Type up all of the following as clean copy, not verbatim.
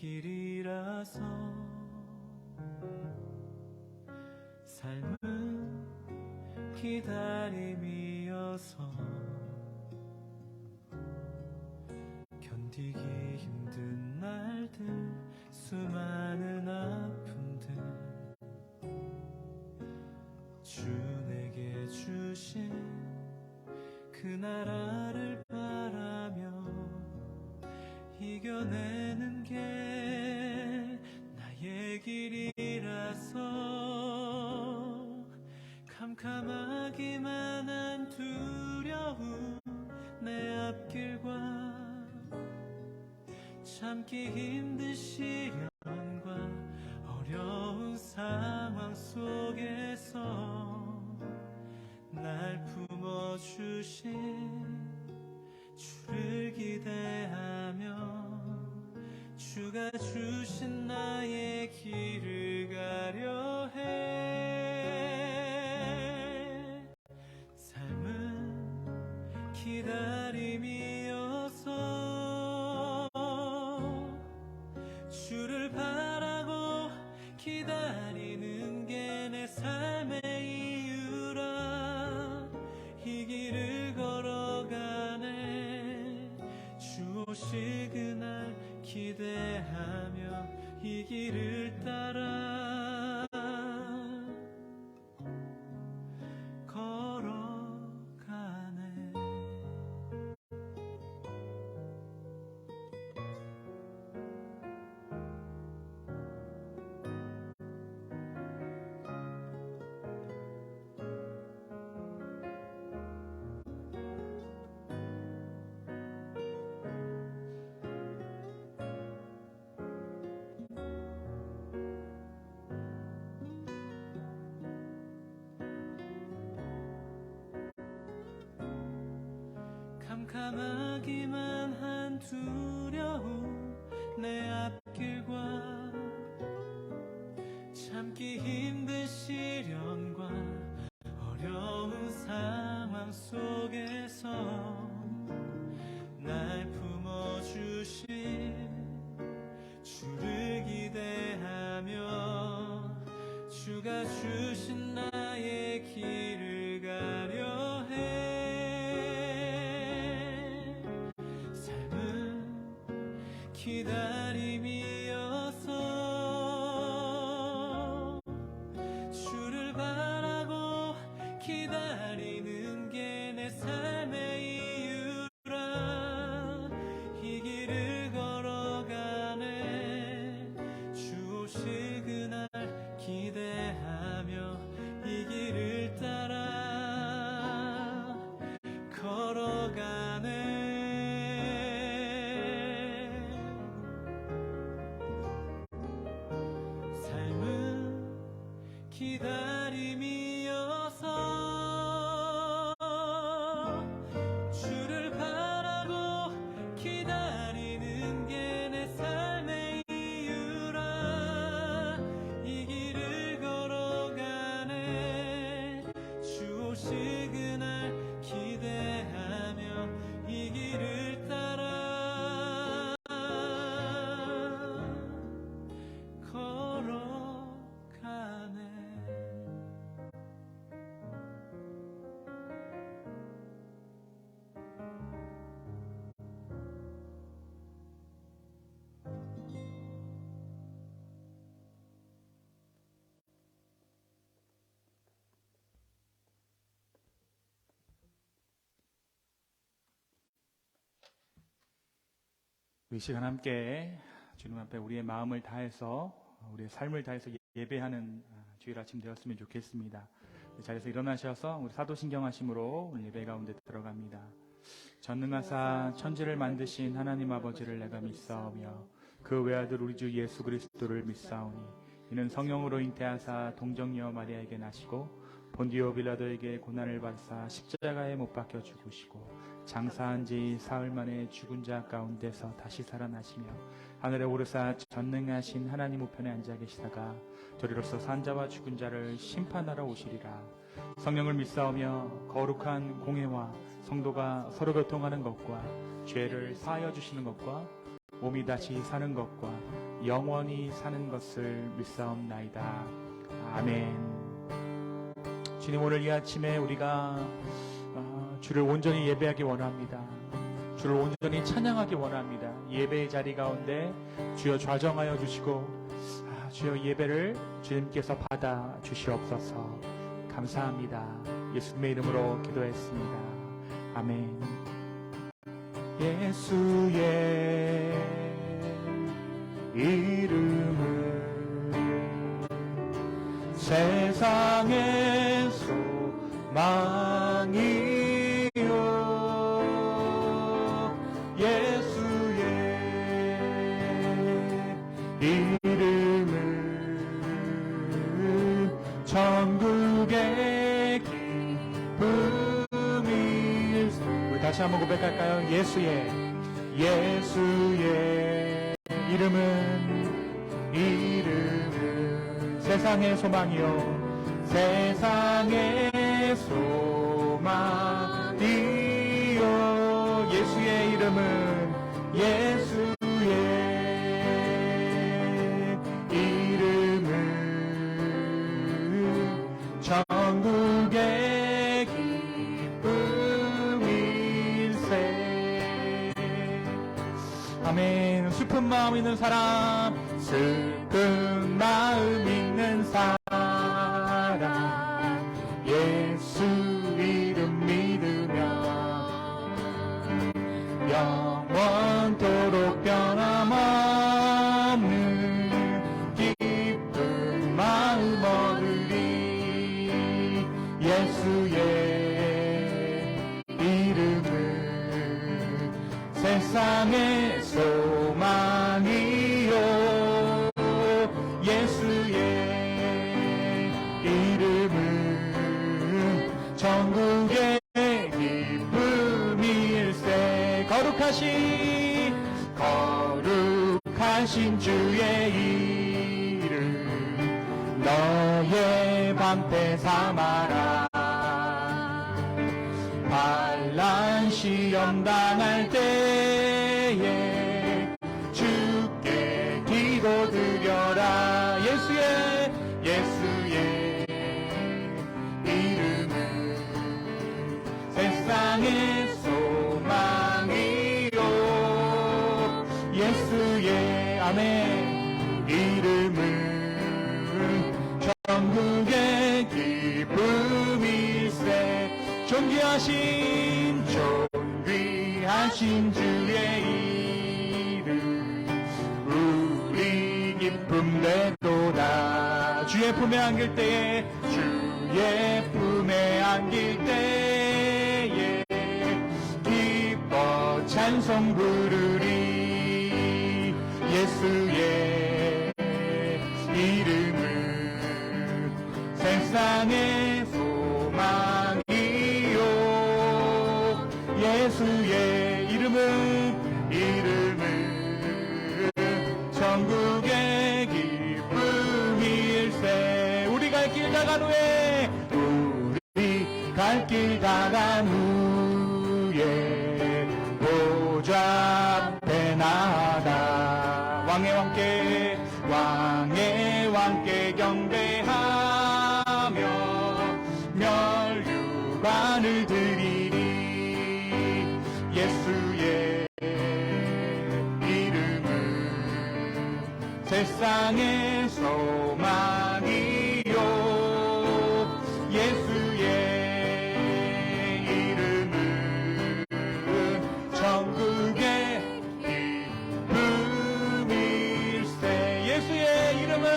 길이라서 삶은 기다림이어서 견디기 힘든 날들, 수많은 아픔들, 주 내게 주신 그 나라를 바라며 이겨내는 게 나의 길이라서 캄캄하기만 한 두려움 내 앞길과 참기 힘든 시련과 어려운 상황 속에서 날 품어주신 주를 기대하며 주가 주신 나의 길을 가려 해. 삶은 기다림이어서 주를 바라고 기다리는 게 내 삶의 이유라. 이 길을 걸어가네. 주 오실 그날 기대하며 이 길을 따라 걸어가네. 캄캄하기만 한 두려움 내 앞길과 참기 힘든 시련과 어려운 상황 속에서 날 품어주신 주를 기대하며 주가 주신 나의 길을 가려 해. 기다림이어서 주를 바라고 기다리는 게 내 삶의 이유라. 이 길을 걸어가네. 주 오실 그날 기대하며 이 길을 따라 걸어가네. 기다림이어서 주를 바라고 기다리는 게 내 삶의 이유라. 이 길을 걸어가네. 주 오실 그날 기대하며 이 길을 따라 걸어가네. 이 시간 함께 주님 앞에 우리의 마음을 다해서 우리의 삶을 다해서 예배하는 주일 아침 되었으면 좋겠습니다. 이 자리에서 일어나셔서 우리 사도신경하심으로 예배 가운데 들어갑니다. 전능하사 천지를 만드신 하나님 아버지를 내가 믿사오며 그 외아들 우리 주 예수 그리스도를 믿사오니 이는 성령으로 잉태하사 동정녀 마리아에게 나시고 본디오 빌라도에게 고난을 받사 십자가에 못 박혀 죽으시고 장사한 지 사흘 만에 죽은 자 가운데서 다시 살아나시며 하늘에 오르사 전능하신 하나님 우편에 앉아 계시다가 저리로서 산자와 죽은 자를 심판하러 오시리라. 성령을 믿사오며 거룩한 공회와 성도가 서로 교통하는 것과 죄를 사하여 주시는 것과 몸이 다시 사는 것과 영원히 사는 것을 믿사옵나이다. 아멘. 주님, 오늘 이 아침에 우리가 주를 온전히 예배하기 원합니다. 주를 온전히 찬양하기 원합니다. 예배의 자리 가운데 주여 좌정하여 주시고 주여 예배를 주님께서 받아 주시옵소서. 감사합니다. 예수님의 이름으로 기도했습니다. 아멘. 예수의 이름은 세상의 소망이요 예수의 이름은 천국의 기쁨일세. 우리 다시 한번 고백할까요? 예수의 이름은 세상의 소망이요 세상의 소망이요 예수의 이름은 천국의 기쁨일세. 아멘. 슬픈 마음 있는 사람, 슬픈 마음 있는 사람, 예수 이름 믿으며 영원토록 변함없는 기쁜 마음 얻으리. 예수의 이름은 세상의 소망이요 예수의 이름은 천국의 기쁨일세. 거룩하신 주의 이름 너의 방패 삼아라. 반란 시험 당할 때에 주께 기도드려라. 예수의 이름은 세상의 소망이요 예수의 아멘 이름은 천국의 기쁨일세. 존귀하신 주의 이름 우리 기쁨 되도다. 주의 품에 안길 때에 기뻐 찬송 부르리. 예수의 이름은 세상의 소망이요 예수의 이름은 천국의 기쁨일세. 우리 갈 길 다간 후에 보좌 앞에 나아가 왕의 왕께 경배하며 면류관을 드리리. 예수의 이름은 세상의 소망이요 예수의 이름은 천국의 기쁨일세. 예수의 이름은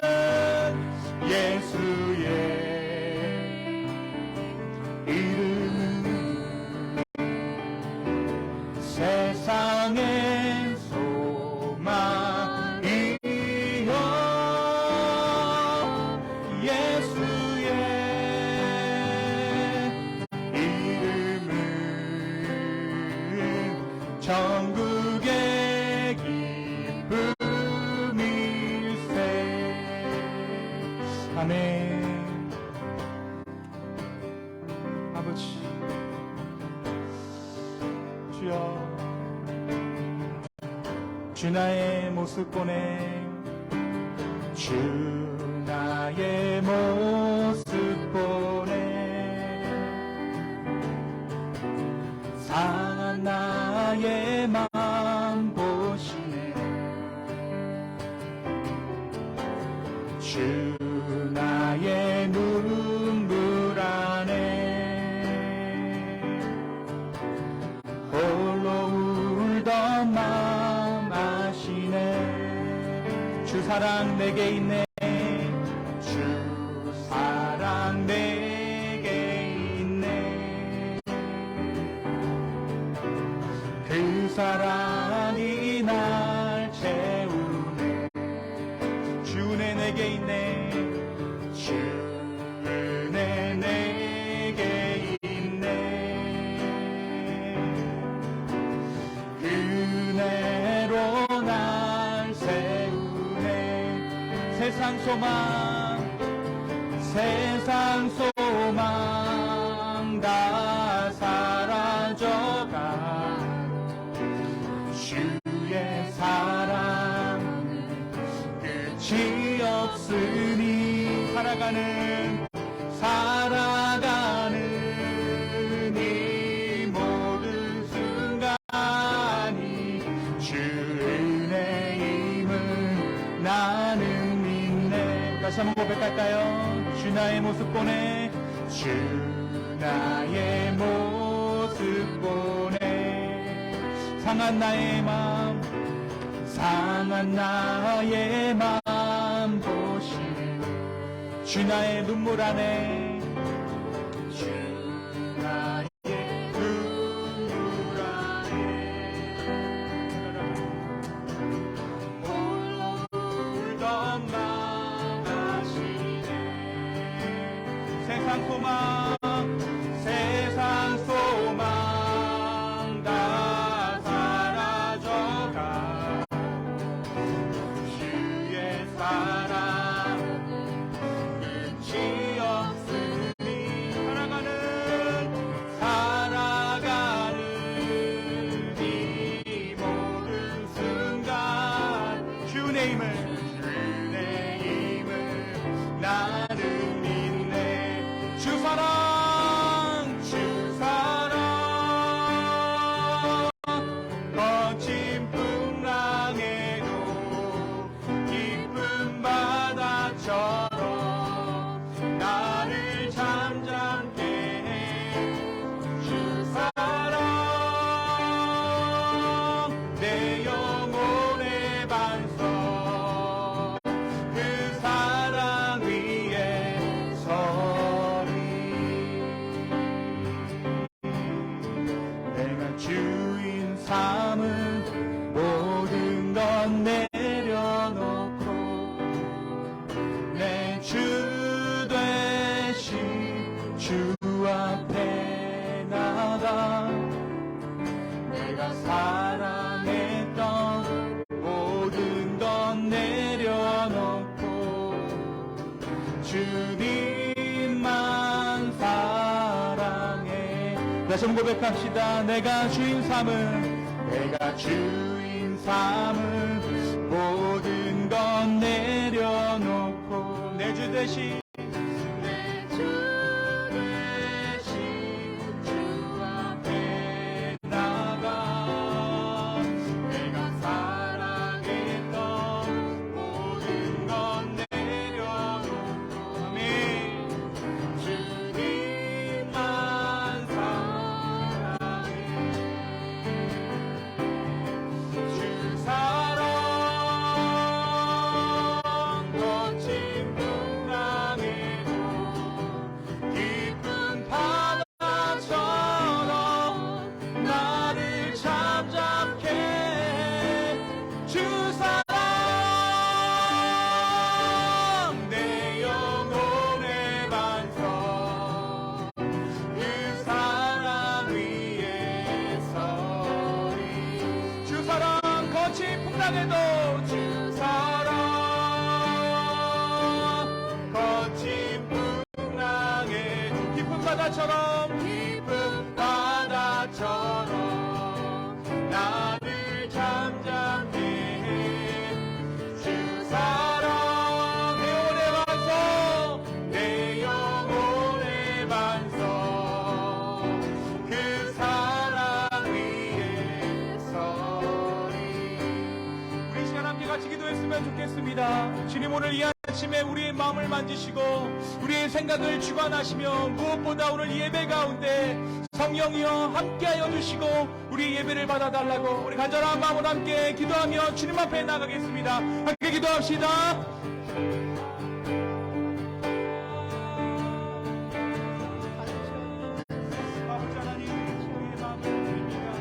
세상의 소망이요 예수의 이름은 천국의 기쁨일세. 아멘. 아버지 주여 주 나의 모습 보내 주 나의 모습 보네 상한 나의 맘 보시네 주 나의 눈물 안에 홀로 울던 마음 아시네 주 사랑 내게 있네 주 사랑 내게 있네 그 사랑이 날 채우네 주 은혜 내게 있네 주 은혜 내게 있네 은혜로 날 세우네 세상 소망 다 사라져가 주의 사랑은 끝이 없으니 살아가는 이 모든 순간이 주 은혜임을 나는 믿네 다시 한번 고백할까요? 주 나의 모습 보네 주 나의 모습 보네 상한 나의 맘 보시네 주 나의 눈물 안에 주 나의 눈물 안에 홀로 울던 맘 아시네 세상 소망 다 사라져가 주의 사랑 끝이 없으니 살아가는 이 모든 순간 주의 힘을 나는 믿네 주 사랑 거친 풍랑에도 깊은 바다처럼 나를 잠잠케 해 주 사랑 내 영혼의 반석 그 사랑 위에 서리 내가 주인 삼은 모든 건 내려놓고 내 주 되신 주 앞에 나가 내가 사랑했던 모든 건 내려놓고 주님만 사랑해 다시 한번 고백합시다 내가 주인 삼은 모든 건 내려놓고 내 주 대신 주 앞에 나가 내가 사랑했던 모든 건 내려놓고 아멘 주님만 사랑해 주 사랑 거친 풍랑에도 깊은 바다처럼 나를 잠잠케 주 사랑 내 영혼의 반석 그 사랑 위에 서리 주 사랑 거친 풍랑에도 주 사랑 거친 풍랑에 깊은 바다처럼 나를 잠잠케 해 주 사랑 나갔으면 좋겠습니다. 주님, 오늘 이 아침에 우리의 마음을 만지시고 우리의 생각을 주관하시며 무엇보다 오늘 예배 가운데 성령이여 함께하여 주시고 우리 예배를 받아달라고 우리 간절한 마음으로 함께 기도하며 주님 앞에 나가겠습니다. 함께 기도합시다. 아버지 하나님, 우리의 마음을 드립니다.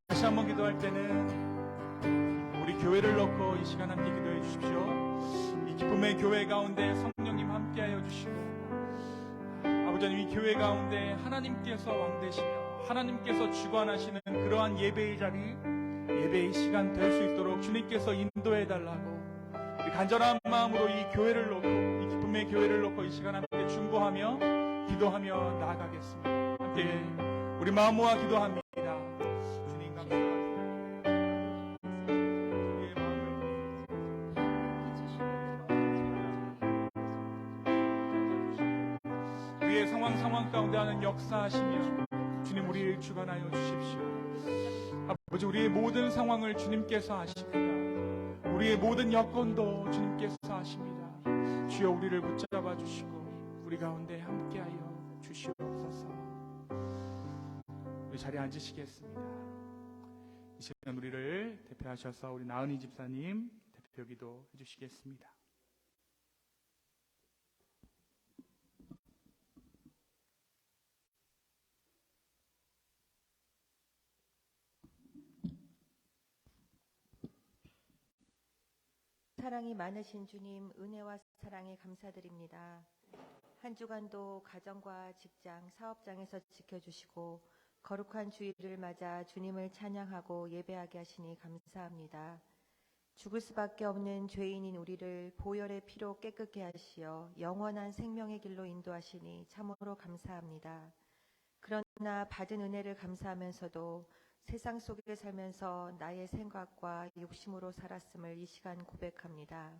다시 한번 기도할 때는 우리 교회를 놓고 이 시간 함께 기도해 주십시오. 이 기쁨의 교회 가운데 성령님 함께하여 주시고 아버지 하나님, 이 교회 가운데 하나님께서 왕되시며 하나님께서 주관하시는 그러한 예배의 자리, 예배의 시간 될 수 있도록 주님께서 인도해 달라고 우리 간절한 마음으로 이 교회를 놓고, 이 기쁨의 교회를 놓고 이 시간 함께 중보하며 기도하며 나아가겠습니다. 함께 우리 마음 모아 기도합니다. 주님 감사합니다. 우리의 마음을 우리의 상황 가운데 하는 역사하시며 주님, 우리를 주관하여 주십시오. 아버지, 우리의 모든 상황을 주님께서 아십니다. 우리의 모든 여건도 주님께서 아십니다. 주여, 우리를 붙잡아 주시고 우리 가운데 함께하여 주시옵소서. 우리 자리에 앉으시겠습니다. 이 시간 우리를 대표하셔서 우리 나은희 집사님 대표 기도 해주시겠습니다. 사랑이 많으신 주님, 은혜와 사랑에 감사드립니다. 한 주간도 가정과 직장, 사업장에서 지켜주시고 거룩한 주일을 맞아 주님을 찬양하고 예배하게 하시니 감사합니다. 죽을 수밖에 없는 죄인인 우리를 보혈의 피로 깨끗게 하시어 영원한 생명의 길로 인도하시니 참으로 감사합니다. 그러나 받은 은혜를 감사하면서도 세상 속에 살면서 나의 생각과 욕심으로 살았음을 이 시간 고백합니다.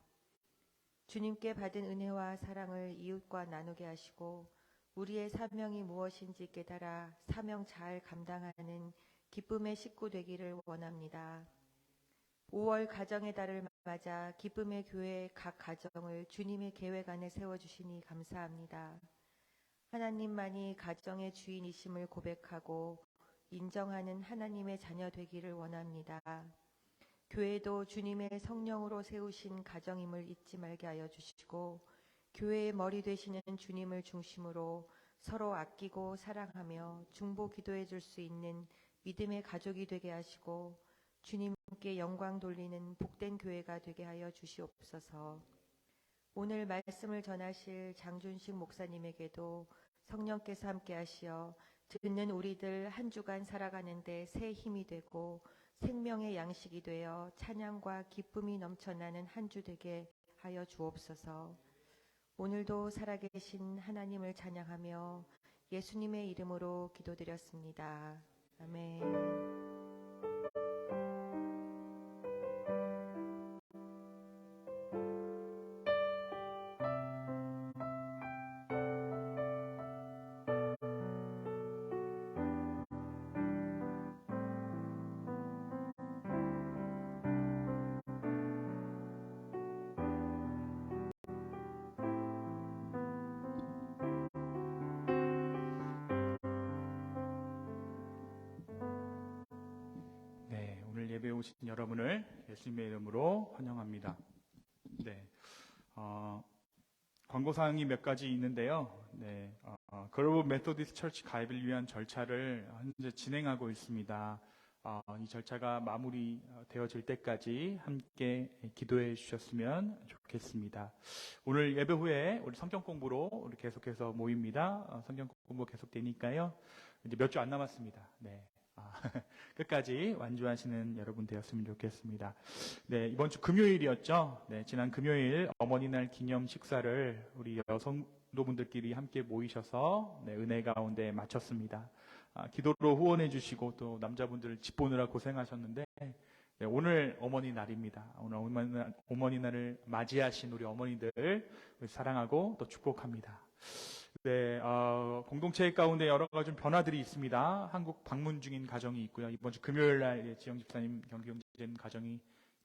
주님께 받은 은혜와 사랑을 이웃과 나누게 하시고 우리의 사명이 무엇인지 깨달아 사명 잘 감당하는 기쁨의 식구 되기를 원합니다. 5월 가정의 달을 맞아 기쁨의 교회 각 가정을 주님의 계획 안에 세워주시니 감사합니다. 하나님만이 가정의 주인이심을 고백하고 인정하는 하나님의 자녀 되기를 원합니다. 교회도 주님의 성령으로 세우신 가정임을 잊지 말게 하여 주시고 교회의 머리 되시는 주님을 중심으로 서로 아끼고 사랑하며 중보 기도해 줄 수 있는 믿음의 가족이 되게 하시고 주님께 영광 돌리는 복된 교회가 되게 하여 주시옵소서. 오늘 말씀을 전하실 장준식 목사님에게도 성령께서 함께 하시어 듣는 우리들 한 주간 살아가는데 새 힘이 되고 생명의 양식이 되어 찬양과 기쁨이 넘쳐나는 한 주 되게 하여 주옵소서. 오늘도 살아계신 하나님을 찬양하며 예수님의 이름으로 기도드렸습니다. 아멘. 예배에 오신 여러분을 예수님의 이름으로 환영합니다. 네, 광고사항이 몇 가지 있는데요. 네, 글로벌 메소디스트 철치 가입을 위한 절차를 현재 진행하고 있습니다. 이 절차가 마무리 되어질 때까지 함께 기도해 주셨으면 좋겠습니다. 오늘 예배 후에 우리 성경 공부로 우리 계속해서 모입니다. 성경 공부 계속되니까요. 이제 몇 주 안 남았습니다. 네. 끝까지 완주하시는 여러분 되었으면 좋겠습니다. 네, 이번 주 금요일이었죠. 네, 지난 금요일 어머니날 기념 식사를 우리 여성도분들끼리 함께 모이셔서 은혜 가운데 마쳤습니다. 기도로 후원해 주시고 또 남자분들 집 보느라 고생하셨는데 네, 오늘 어머니 날입니다. 오늘 어머니 날을 맞이하신 우리 어머니들 사랑하고 또 축복합니다. 네, 공동체 가운데 여러 가지 좀 변화들이 있습니다. 한국 방문 중인 가정이 있고요. 이번 주 금요일 날 지영 집사님 경기경제된 가정이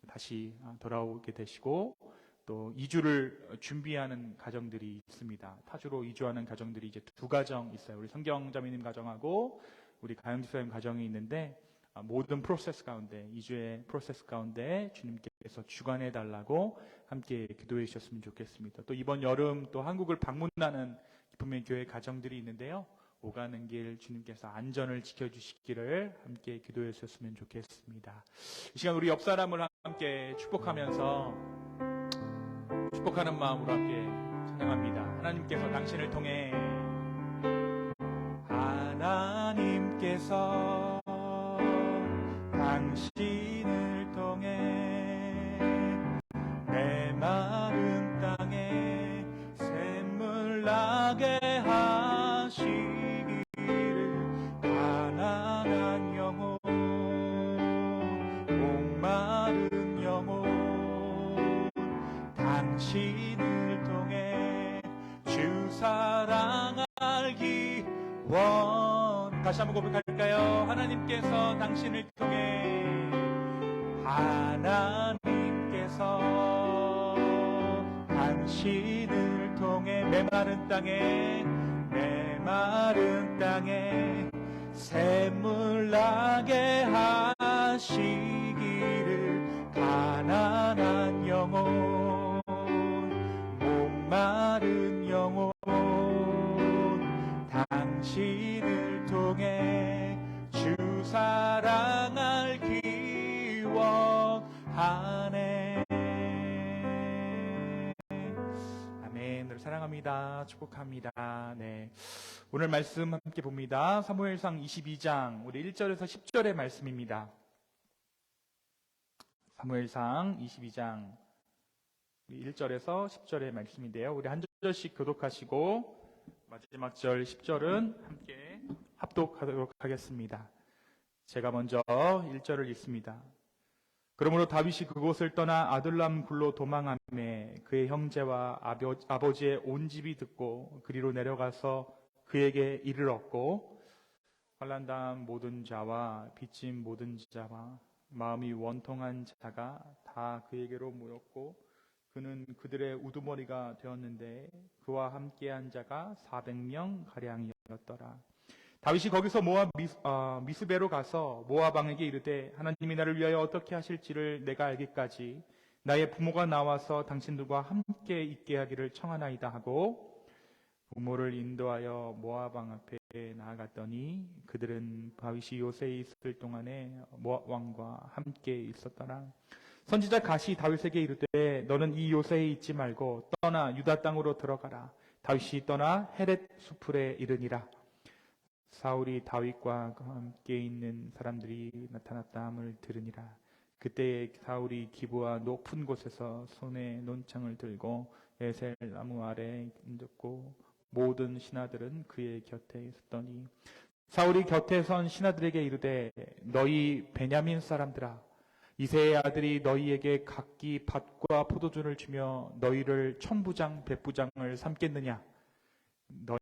다시 돌아오게 되시고 또 이주를 준비하는 가정들이 있습니다. 타주로 이주하는 가정들이 이제 두 가정 있어요. 우리 성경자매님 가정하고 우리 가영 집사님 가정이 있는데 모든 프로세스 가운데 이주의 프로세스 가운데 주님께서 주관해 달라고 함께 기도해 주셨으면 좋겠습니다. 또 이번 여름 또 한국을 방문하는 기쁨의 교회 가정들이 있는데요. 오가는 길 주님께서 안전을 지켜주시기를 함께 기도해 주셨으면 좋겠습니다. 이 시간 우리 옆 사람을 함께 축복하면서 축복하는 마음으로 함께 찬양합니다. 하나님께서 당신을 통해 하나님께서 당신을 통해 내 마른 땅에 샘물 나게 하시기를 가난한 영혼 목마른 영혼 당신을 통해 주 사랑 알기 다시 한번 고백할까요? 하나님께서 당신을 통해 하나님께서 당신을 통해 메마른 땅에 샘물 나게 하시기를 가난한 영혼 목마른 영혼 당신을 통해 주 사랑 알기 원하네. 아멘. 늘 사랑합니다. 축복합니다. 네. 오늘 말씀 함께 봅니다. 사무엘상 22장 우리 1절에서 10절의 말씀입니다. 사무엘상 22장 1절에서 10절의 말씀인데요. 우리 한 절씩 교독하시고 마지막 절 10절은 함께 합독하도록 하겠습니다. 제가 먼저 1절을 읽습니다. 그러므로 다윗이 그곳을 떠나 아둘람 굴로 도망하매 그의 형제와 아버지의 온 집이 듣고 그리로 내려가서 그에게 이르렀고 환난당한 모든 자와 빚진 모든 자와 마음이 원통한 자가 다 그에게로 모였고 그는 그들의 우두머리가 되었는데 그와 함께한 자가 400명 가량이었더라. 다윗이 거기서 모압 미스베로 가서 모압 왕에게 이르되 하나님이 나를 위하여 어떻게 하실지를 내가 알기까지 나의 부모가 나와서 당신들과 함께 있게 하기를 청하나이다 하고 부모를 인도하여 모압 왕 앞에 나아갔더니 그들은 다윗이 요새에 있을 동안에 모압 왕과 함께 있었더라. 선지자 갓이 다윗에게 이르되 너는 이 요새에 있지 말고 떠나 유다 땅으로 들어가라. 다윗이 떠나 헤렛 수풀에 이르니라. 사울이 다윗과 함께 있는 사람들이 나타났다 함을 들으니라. 그때 사울이 기브와 높은 곳에서 손에 논창을 들고 에셀 나무 아래에 앉았고 모든 신하들은 그의 곁에 있었더니 사울이 곁에 선 신하들에게 이르되 너희 베냐민 사람들아 이새의 아들이 너희에게 각기 밭과 포도주를 주며 너희를 천부장 백부장을 삼겠느냐?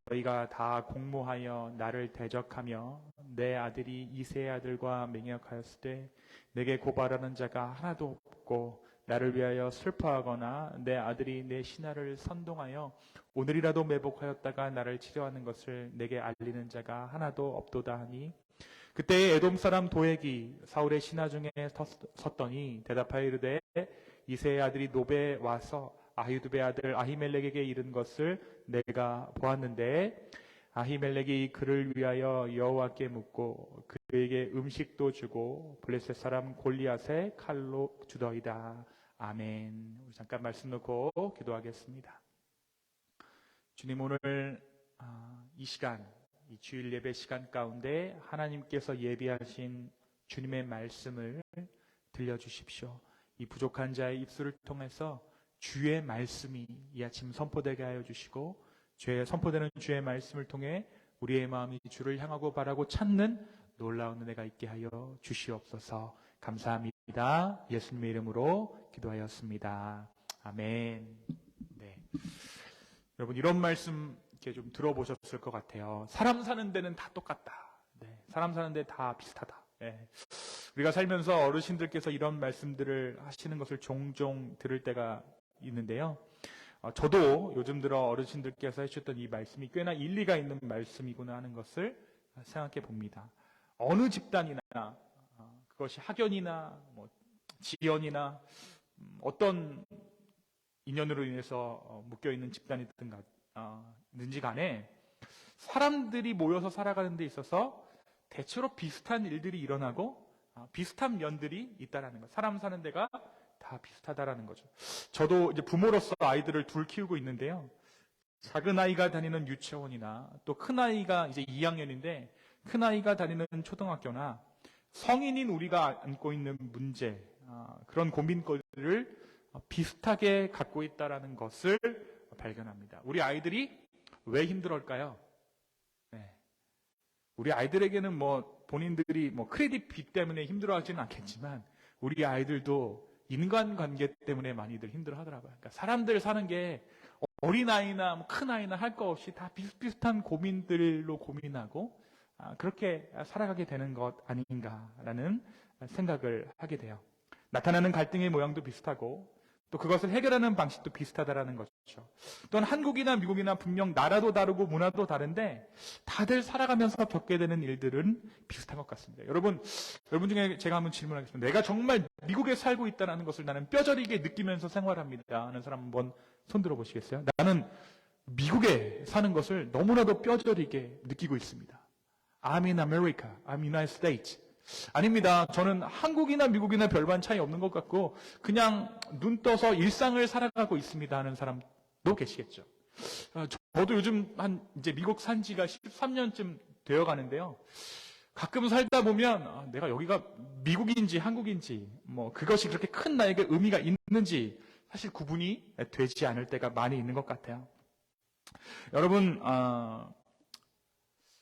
너희가 다 공모하여 나를 대적하며 내 아들이 이새의 아들과 맹약하였을 때 내게 고발하는 자가 하나도 없고 나를 위하여 슬퍼하거나 내 아들이 내 신하를 선동하여 오늘이라도 매복하였다가 나를 치료하는 것을 내게 알리는 자가 하나도 없도다 하니 그때 에돔 사람 도액이 사울의 신하 중에 섰더니 대답하여 이르되 이새의 아들이 노베에 와서 아히두베 아들 아히멜렉에게 이른 것을 내가 보았는데 아히멜렉이 그를 위하여 여호와께 묻고 그에게 음식도 주고 블레셋 사람 골리앗의 칼로 주더이다. 아멘. 우리 잠깐 말씀 놓고 기도하겠습니다. 주님, 오늘 이 시간, 이 주일 예배 시간 가운데 하나님께서 예비하신 주님의 말씀을 들려주십시오. 이 부족한 자의 입술을 통해서 주의 말씀이 이 아침 선포되게 하여 주시고, 선포되는 주의 말씀을 통해 우리의 마음이 주를 향하고 바라고 찾는 놀라운 은혜가 있게 하여 주시옵소서. 감사합니다. 예수님의 이름으로 기도하였습니다. 아멘. 네. 여러분, 이런 말씀 이렇게 좀 들어보셨을 것 같아요. 사람 사는 데는 다 똑같다. 네. 사람 사는 데 다 비슷하다. 네. 우리가 살면서 어르신들께서 이런 말씀들을 하시는 것을 종종 들을 때가 있는데요. 저도 요즘 들어 어르신들께서 해주셨던 이 말씀이 꽤나 일리가 있는 말씀이구나 하는 것을 생각해 봅니다. 어느 집단이나 그것이 학연이나 지연이나 어떤 인연으로 인해서 묶여있는 집단이든지 간에 사람들이 모여서 살아가는 데 있어서 대체로 비슷한 일들이 일어나고 비슷한 면들이 있다라는 것. 사람 사는 데가 다 비슷하다라는 거죠. 저도 이제 부모로서 아이들을 둘 키우고 있는데요. 작은 아이가 다니는 유치원이나 또 큰 아이가 이제 2학년인데 큰 아이가 다니는 초등학교나 성인인 우리가 안고 있는 문제, 그런 고민거리를 비슷하게 갖고 있다라는 것을 발견합니다. 우리 아이들이 왜 힘들어할까요? 네. 우리 아이들에게는 본인들이 크레딧 빚 때문에 힘들어하지는 않겠지만 우리 아이들도 인간관계 때문에 많이들 힘들어하더라고요. 그러니까 사람들 사는 게 어린아이나 큰아이나 할 거 없이 다 비슷비슷한 고민들로 고민하고 그렇게 살아가게 되는 것 아닌가라는 생각을 하게 돼요. 나타나는 갈등의 모양도 비슷하고 또 그것을 해결하는 방식도 비슷하다라는 거죠. 또한 한국이나 미국이나 분명 나라도 다르고 문화도 다른데 다들 살아가면서 겪게 되는 일들은 비슷한 것 같습니다. 여러분 중에 제가 한번 질문하겠습니다. 내가 정말 미국에 살고 있다는 것을 나는 뼈저리게 느끼면서 생활합니다 하는 사람 한번 손 들어보시겠어요? 나는 미국에 사는 것을 너무나도 뼈저리게 느끼고 있습니다. I'm in America. I'm United States. 아닙니다. 저는 한국이나 미국이나 별반 차이 없는 것 같고 그냥 눈 떠서 일상을 살아가고 있습니다 하는 사람도 계시겠죠. 저도 요즘 이제 미국 산 지가 13년쯤 되어 가는데요. 가끔 살다 보면 내가 여기가 미국인지 한국인지 그것이 그렇게 큰 나에게 의미가 있는지 사실 구분이 되지 않을 때가 많이 있는 것 같아요. 여러분,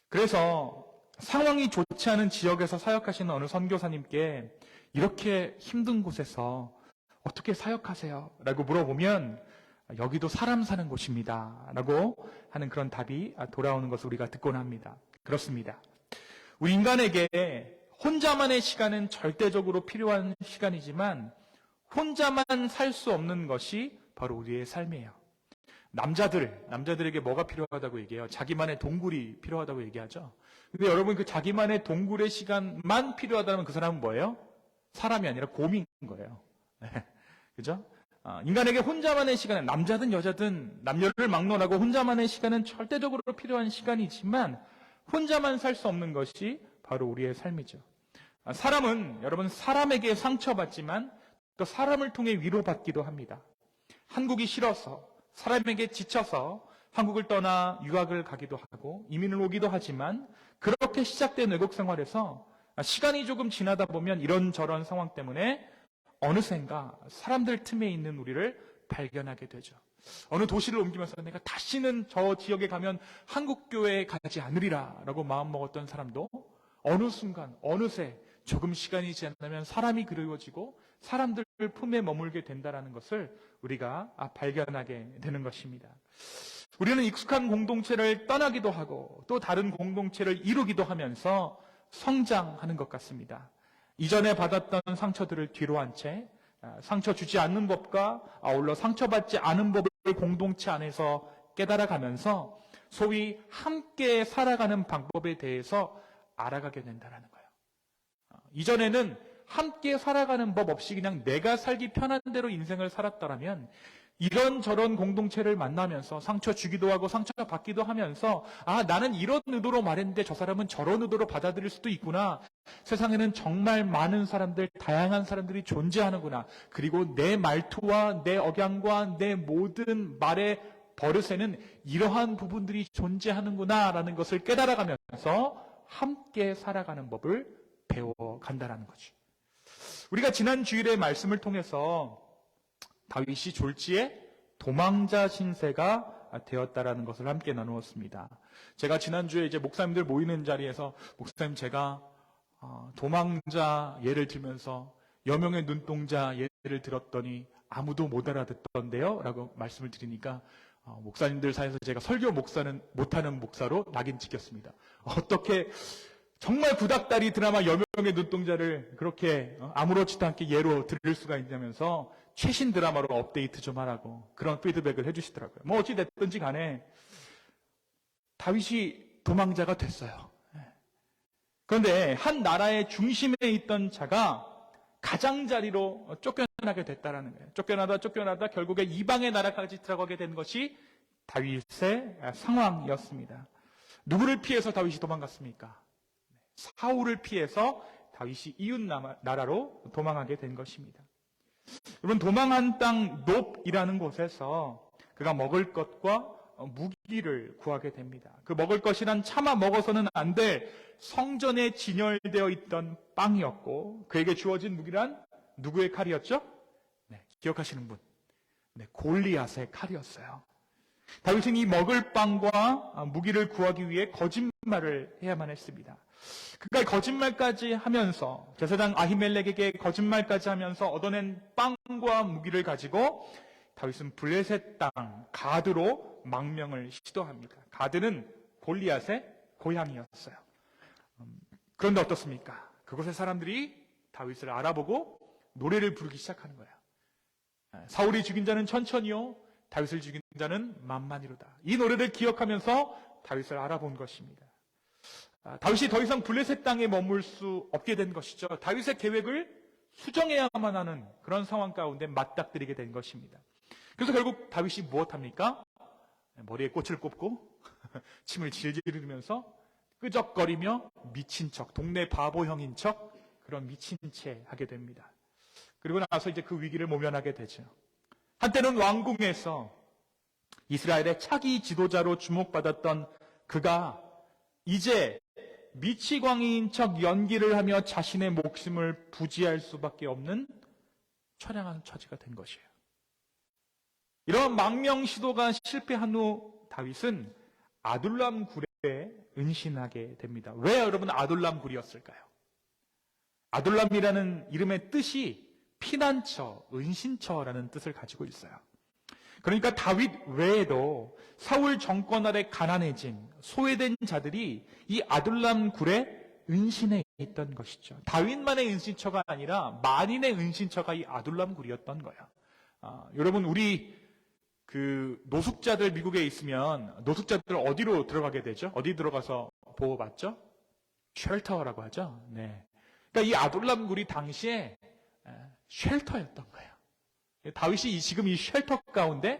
그래서 상황이 좋지 않은 지역에서 사역하시는 어느 선교사님께 이렇게 힘든 곳에서 어떻게 사역하세요? 라고 물어보면 여기도 사람 사는 곳입니다 라고 하는 그런 답이 돌아오는 것을 우리가 듣곤 합니다. 그렇습니다. 우리 인간에게 혼자만의 시간은 절대적으로 필요한 시간이지만 혼자만 살 수 없는 것이 바로 우리의 삶이에요. 남자들에게 뭐가 필요하다고 얘기해요? 자기만의 동굴이 필요하다고 얘기하죠. 근데 여러분, 그 자기만의 동굴의 시간만 필요하다면 그 사람은 뭐예요? 사람이 아니라 곰인 거예요. 그죠? 인간에게 혼자만의 시간은, 남자든 여자든 남녀를 막론하고 혼자만의 시간은 절대적으로 필요한 시간이지만 혼자만 살 수 없는 것이 바로 우리의 삶이죠. 사람은 여러분 사람에게 상처받지만 또 사람을 통해 위로받기도 합니다. 한국이 싫어서 사람에게 지쳐서 한국을 떠나 유학을 가기도 하고 이민을 오기도 하지만 그렇게 시작된 외국 생활에서 시간이 조금 지나다 보면 이런저런 상황 때문에 어느샌가 사람들 틈에 있는 우리를 발견하게 되죠. 어느 도시를 옮기면서 내가 다시는 저 지역에 가면 한국교회에 가지 않으리라 라고 마음먹었던 사람도 어느 순간 어느새 조금 시간이 지나면 사람이 그리워지고 사람들 품에 머물게 된다는 것을 우리가 발견하게 되는 것입니다. 우리는 익숙한 공동체를 떠나기도 하고 또 다른 공동체를 이루기도 하면서 성장하는 것 같습니다. 이전에 받았던 상처들을 뒤로 한 채 상처 주지 않는 법과 아울러 상처받지 않은 법을 공동체 안에서 깨달아가면서 소위 함께 살아가는 방법에 대해서 알아가게 된다는 거예요. 이전에는 함께 살아가는 법 없이 그냥 내가 살기 편한 대로 인생을 살았더라면 이런저런 공동체를 만나면서 상처 주기도 하고 상처 받기도 하면서 나는 이런 의도로 말했는데 저 사람은 저런 의도로 받아들일 수도 있구나. 세상에는 정말 많은 사람들, 다양한 사람들이 존재하는구나. 그리고 내 말투와 내 억양과 내 모든 말의 버릇에는 이러한 부분들이 존재하는구나라는 것을 깨달아가면서 함께 살아가는 법을 배워간다는 거죠. 우리가 지난 주일의 말씀을 통해서 다윗이 졸지에 도망자 신세가 되었다라는 것을 함께 나누었습니다. 제가 지난주에 이제 목사님들 모이는 자리에서 목사님 제가 도망자 예를 들면서 여명의 눈동자 예를 들었더니 아무도 못 알아듣던데요? 라고 말씀을 드리니까 목사님들 사이에서 제가 설교 목사는 못하는 목사로 낙인 찍혔습니다. 어떻게 정말 구닥다리 드라마 여명의 눈동자를 그렇게 아무렇지도 않게 예로 들을 수가 있냐면서 최신 드라마로 업데이트 좀 하라고 그런 피드백을 해주시더라고요. 뭐 어찌 됐든지 간에 다윗이 도망자가 됐어요. 그런데 한 나라의 중심에 있던 자가 가장자리로 쫓겨나게 됐다라는 거예요. 쫓겨나다 결국에 이방의 나라까지 들어가게 된 것이 다윗의 상황이었습니다. 누구를 피해서 다윗이 도망갔습니까? 사울을 피해서 다윗이 이웃 나라로 도망하게 된 것입니다. 여러분, 도망한 땅 놉이라는 곳에서 그가 먹을 것과 무기를 구하게 됩니다. 그 먹을 것이란 차마 먹어서는 안 될 성전에 진열되어 있던 빵이었고, 그에게 주어진 무기란 누구의 칼이었죠? 기억하시는 분? 골리앗의 칼이었어요. 다윗은 이 먹을 빵과 무기를 구하기 위해 거짓말을 해야만 했습니다. 그가 거짓말까지 하면서 제사장 아히멜렉에게 거짓말까지 하면서 얻어낸 빵과 무기를 가지고 다윗은 블레셋 땅 가드로 망명을 시도합니다. 가드는 골리앗의 고향이었어요. 그런데 어떻습니까? 그곳의 사람들이 다윗을 알아보고 노래를 부르기 시작하는 거예요. 사울이 죽인 자는 천천히요, 다윗을 죽인 자는 만만이로다. 이 노래를 기억하면서 다윗을 알아본 것입니다. 다윗이 더 이상 블레셋 땅에 머물 수 없게 된 것이죠. 다윗의 계획을 수정해야만 하는 그런 상황 가운데 맞닥뜨리게 된 것입니다. 그래서 결국 다윗이 무엇합니까? 머리에 꽃을 꼽고 침을 질질 흘리면서 끄적거리며 미친 척, 동네 바보형인 척, 그런 미친 채 하게 됩니다. 그리고 나서 이제 그 위기를 모면하게 되죠. 한때는 왕궁에서 이스라엘의 차기 지도자로 주목받았던 그가 이제 미치광이인 척 연기를 하며 자신의 목숨을 부지할 수밖에 없는 처량한 처지가 된 것이에요. 이런 망명 시도가 실패한 후 다윗은 아둘람 굴에 은신하게 됩니다. 왜 여러분 아둘람 굴이었을까요? 아둘람이라는 이름의 뜻이 피난처, 은신처라는 뜻을 가지고 있어요. 그러니까 다윗 외에도 사울 정권 아래 가난해진 소외된 자들이 이 아둘람 굴에 은신해 있던 것이죠. 다윗만의 은신처가 아니라 만인의 은신처가 이 아둘람 굴이었던 거예요. 여러분, 우리 그 노숙자들 미국에 있으면 노숙자들 어디로 들어가게 되죠? 어디 들어가서 보호받죠? 쉘터라고 하죠. 네. 그러니까 이 아둘람 굴이 당시에 쉘터였던 거예요. 다윗이 지금 이 쉘터 가운데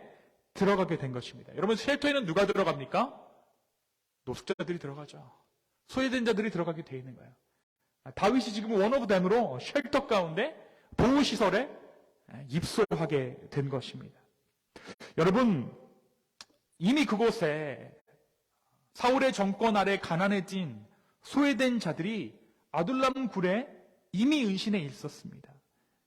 들어가게 된 것입니다. 여러분, 쉘터에는 누가 들어갑니까? 노숙자들이 들어가죠. 소외된 자들이 들어가게 돼 있는 거예요. 다윗이 지금 원 오브 댐으로 쉘터 가운데 보호시설에 입소하게 된 것입니다. 여러분, 이미 그곳에 사울의 정권 아래 가난해진 소외된 자들이 아둘람 굴에 이미 은신해 있었습니다.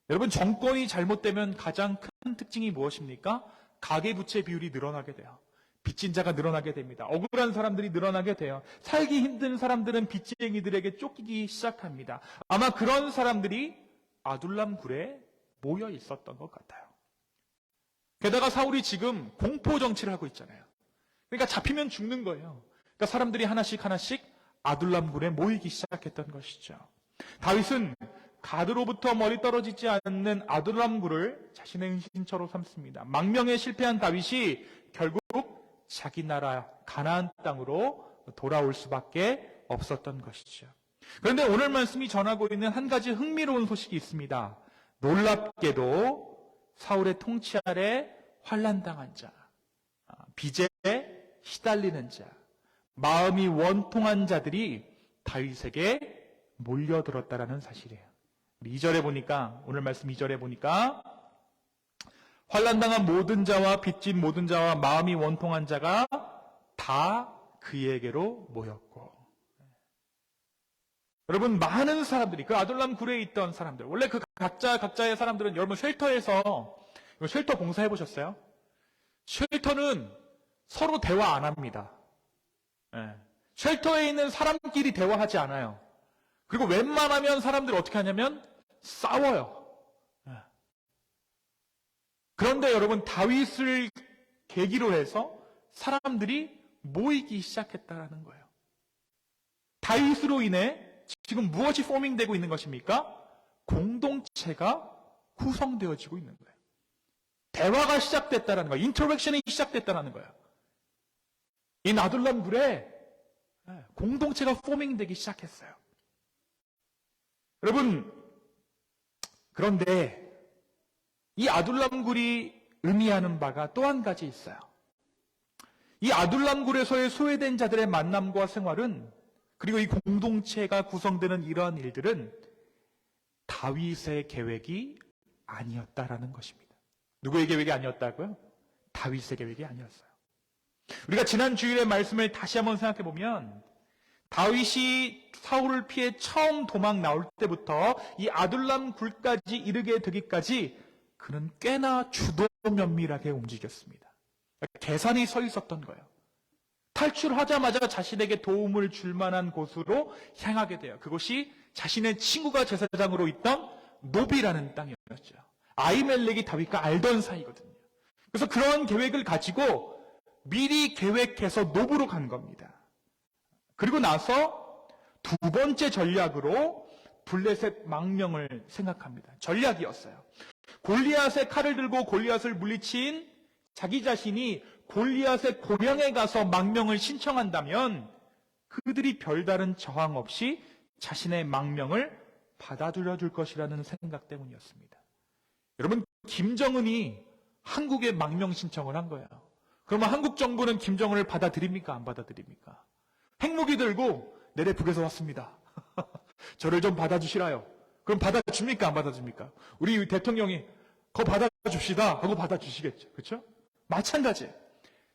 여러분, 정권이 잘못되면 가장 큰 특징이 무엇입니까? 가계부채 비율이 늘어나게 돼요. 빚진 자가 늘어나게 됩니다. 억울한 사람들이 늘어나게 돼요. 살기 힘든 사람들은 빚쟁이들에게 쫓기기 시작합니다. 아마 그런 사람들이 아둘람 굴에 모여 있었던 것 같아요. 게다가 사울이 지금 공포 정치를 하고 있잖아요. 그러니까 잡히면 죽는 거예요. 그러니까 사람들이 하나씩 아둘람 굴에 모이기 시작했던 것이죠. 다윗은 가드로부터 멀리 떨어지지 않는 아둘람 굴을 자신의 은신처로 삼습니다. 망명에 실패한 다윗이 결국 자기 나라 가나안 땅으로 돌아올 수밖에 없었던 것이죠. 그런데 오늘 말씀이 전하고 있는 한 가지 흥미로운 소식이 있습니다. 놀랍게도 사울의 통치 아래 환난당한 자, 빚에 시달리는 자, 마음이 원통한 자들이 다윗에게 몰려들었다라는 사실이에요. 2절에 보니까, 오늘 말씀 2절에 보니까 환난당한 모든 자와 빚진 모든 자와 마음이 원통한 자가 다 그에게로 모였고. 여러분, 많은 사람들이, 그 아둘람 굴에 있던 사람들, 원래 그 각자의 사람들은, 여러분 쉘터에서 쉘터 봉사해 보셨어요? 쉘터는 서로 대화 안 합니다. 쉘터에 있는 사람끼리 대화하지 않아요. 그리고 웬만하면 사람들이 어떻게 하냐면 싸워요. 그런데 여러분, 다윗을 계기로 해서 사람들이 모이기 시작했다라는 거예요. 다윗으로 인해 지금 무엇이 포밍되고 있는 것입니까? 공동체가 구성되어지고 있는 거예요. 대화가 시작됐다라는 거예요. 인터랙션이 시작됐다라는 거예요. 이 아둘람 굴에 공동체가 포밍되기 시작했어요. 여러분, 그런데 이 아둘람 굴이 의미하는 바가 또 한 가지 있어요. 이 아둘람 굴에서의 소외된 자들의 만남과 생활은, 그리고 이 공동체가 구성되는 이러한 일들은 다윗의 계획이 아니었다라는 것입니다. 누구의 계획이 아니었다고요? 다윗의 계획이 아니었어요. 우리가 지난 주일의 말씀을 다시 한번 생각해 보면, 다윗이 사울을 피해 처음 도망 나올 때부터 이 아둘람 굴까지 이르게 되기까지 그는 꽤나 주도 면밀하게 움직였습니다. 계산이 서 있었던 거예요. 탈출하자마자 자신에게 도움을 줄 만한 곳으로 향하게 돼요. 그곳이 자신의 친구가 제사장으로 있던 노비라는 땅이었죠. 아히멜렉이 다윗과 알던 사이거든요. 그래서 그런 계획을 가지고 미리 계획해서 노브로 간 겁니다. 그리고 나서 두 번째 전략으로 블레셋 망명을 생각합니다. 전략이었어요. 골리앗의 칼을 들고 골리앗을 물리친 자기 자신이 골리앗의 고령에 가서 망명을 신청한다면 그들이 별다른 저항 없이 자신의 망명을 받아들여 줄 것이라는 생각 때문이었습니다. 여러분, 김정은이 한국에 망명 신청을 한 거예요. 그러면 한국 정부는 김정은을 받아들입니까? 안 받아들입니까? 핵무기 들고 내래 북에서 왔습니다. 저를 좀 받아주시라요. 그럼 받아줍니까? 안 받아줍니까? 우리 대통령이 그거 받아줍시다 하고 받아주시겠죠. 그렇죠? 마찬가지예요.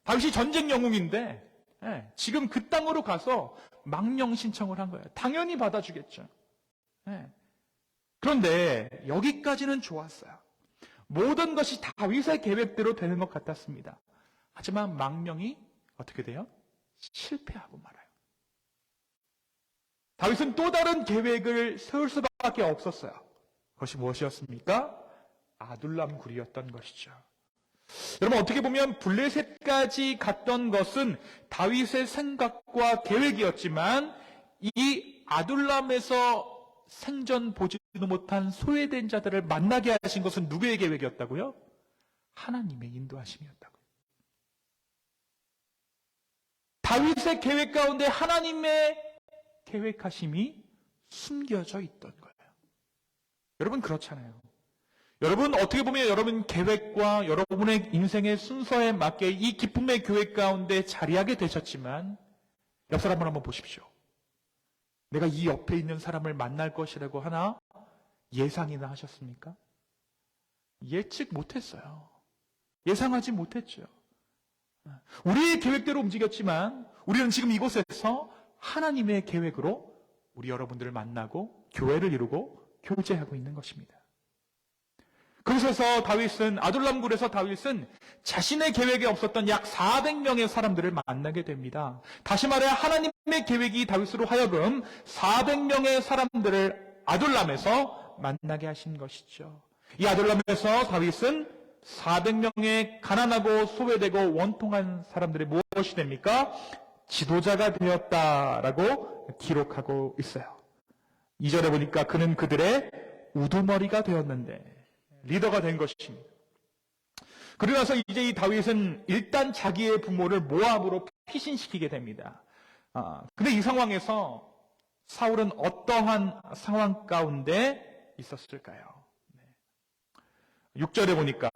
다윗이 전쟁 영웅인데 지금 그 땅으로 가서 망명 신청을 한 거예요. 당연히 받아주겠죠. 그런데 여기까지는 좋았어요. 모든 것이 다윗의 계획대로 되는 것 같았습니다. 하지만 망명이 어떻게 돼요? 실패하고 말아요. 다윗은 또 다른 계획을 세울 수밖에 없었어요. 그것이 무엇이었습니까? 아둘람 굴이었던 것이죠. 여러분, 어떻게 보면 블레셋까지 갔던 것은 다윗의 생각과 계획이었지만 이 아둘람에서 생전 보지도 못한 소외된 자들을 만나게 하신 것은 누구의 계획이었다고요? 하나님의 인도하심이었다고요. 다윗의 계획 가운데 하나님의 계획하심이 숨겨져 있던 거예요. 여러분, 그렇잖아요. 여러분, 어떻게 보면 여러분 계획과 여러분의 인생의 순서에 맞게 이 기쁨의 교회 가운데 자리하게 되셨지만 옆 사람을 한번 보십시오. 내가 이 옆에 있는 사람을 만날 것이라고 하나 예상이나 하셨습니까? 예측 못했어요. 예상하지 못했죠. 우리의 계획대로 움직였지만 우리는 지금 이곳에서 하나님의 계획으로 우리 여러분들을 만나고 교회를 이루고 교제하고 있는 것입니다. 그곳에서 다윗은, 아둘람굴에서 다윗은 자신의 계획에 없었던 약 400명의 사람들을 만나게 됩니다. 다시 말해 하나님의 계획이 다윗으로 하여금 400명의 사람들을 아둘람에서 만나게 하신 것이죠. 이 아둘람에서 다윗은 400명의 가난하고 소외되고 원통한 사람들이 무엇이 됩니까? 지도자가 되었다라고 기록하고 있어요. 2절에 보니까 그는 그들의 우두머리가 되었는데 리더가 된 것입니다. 그러고 나서 이제 이 다윗은 일단 자기의 부모를 모압으로 피신시키게 됩니다. 근데 이 상황에서 사울은 어떠한 상황 가운데 있었을까요? 6절에 보니까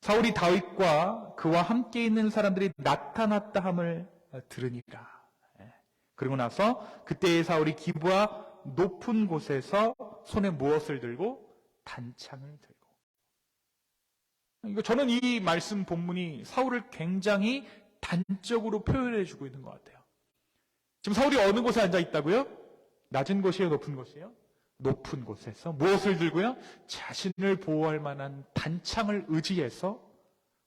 사울이 다윗과 그와 함께 있는 사람들이 나타났다 함을 들으니라. 그리고 나서 그때의 사울이 기브와 높은 곳에서 손에 무엇을 들고? 단창을 들고. 저는 이 말씀 본문이 사울을 굉장히 단적으로 표현해 주고 있는 것 같아요. 지금 사울이 어느 곳에 앉아 있다고요? 낮은 곳이에요? 높은 곳이에요? 높은 곳에서 무엇을 들고요? 자신을 보호할 만한 단창을 의지해서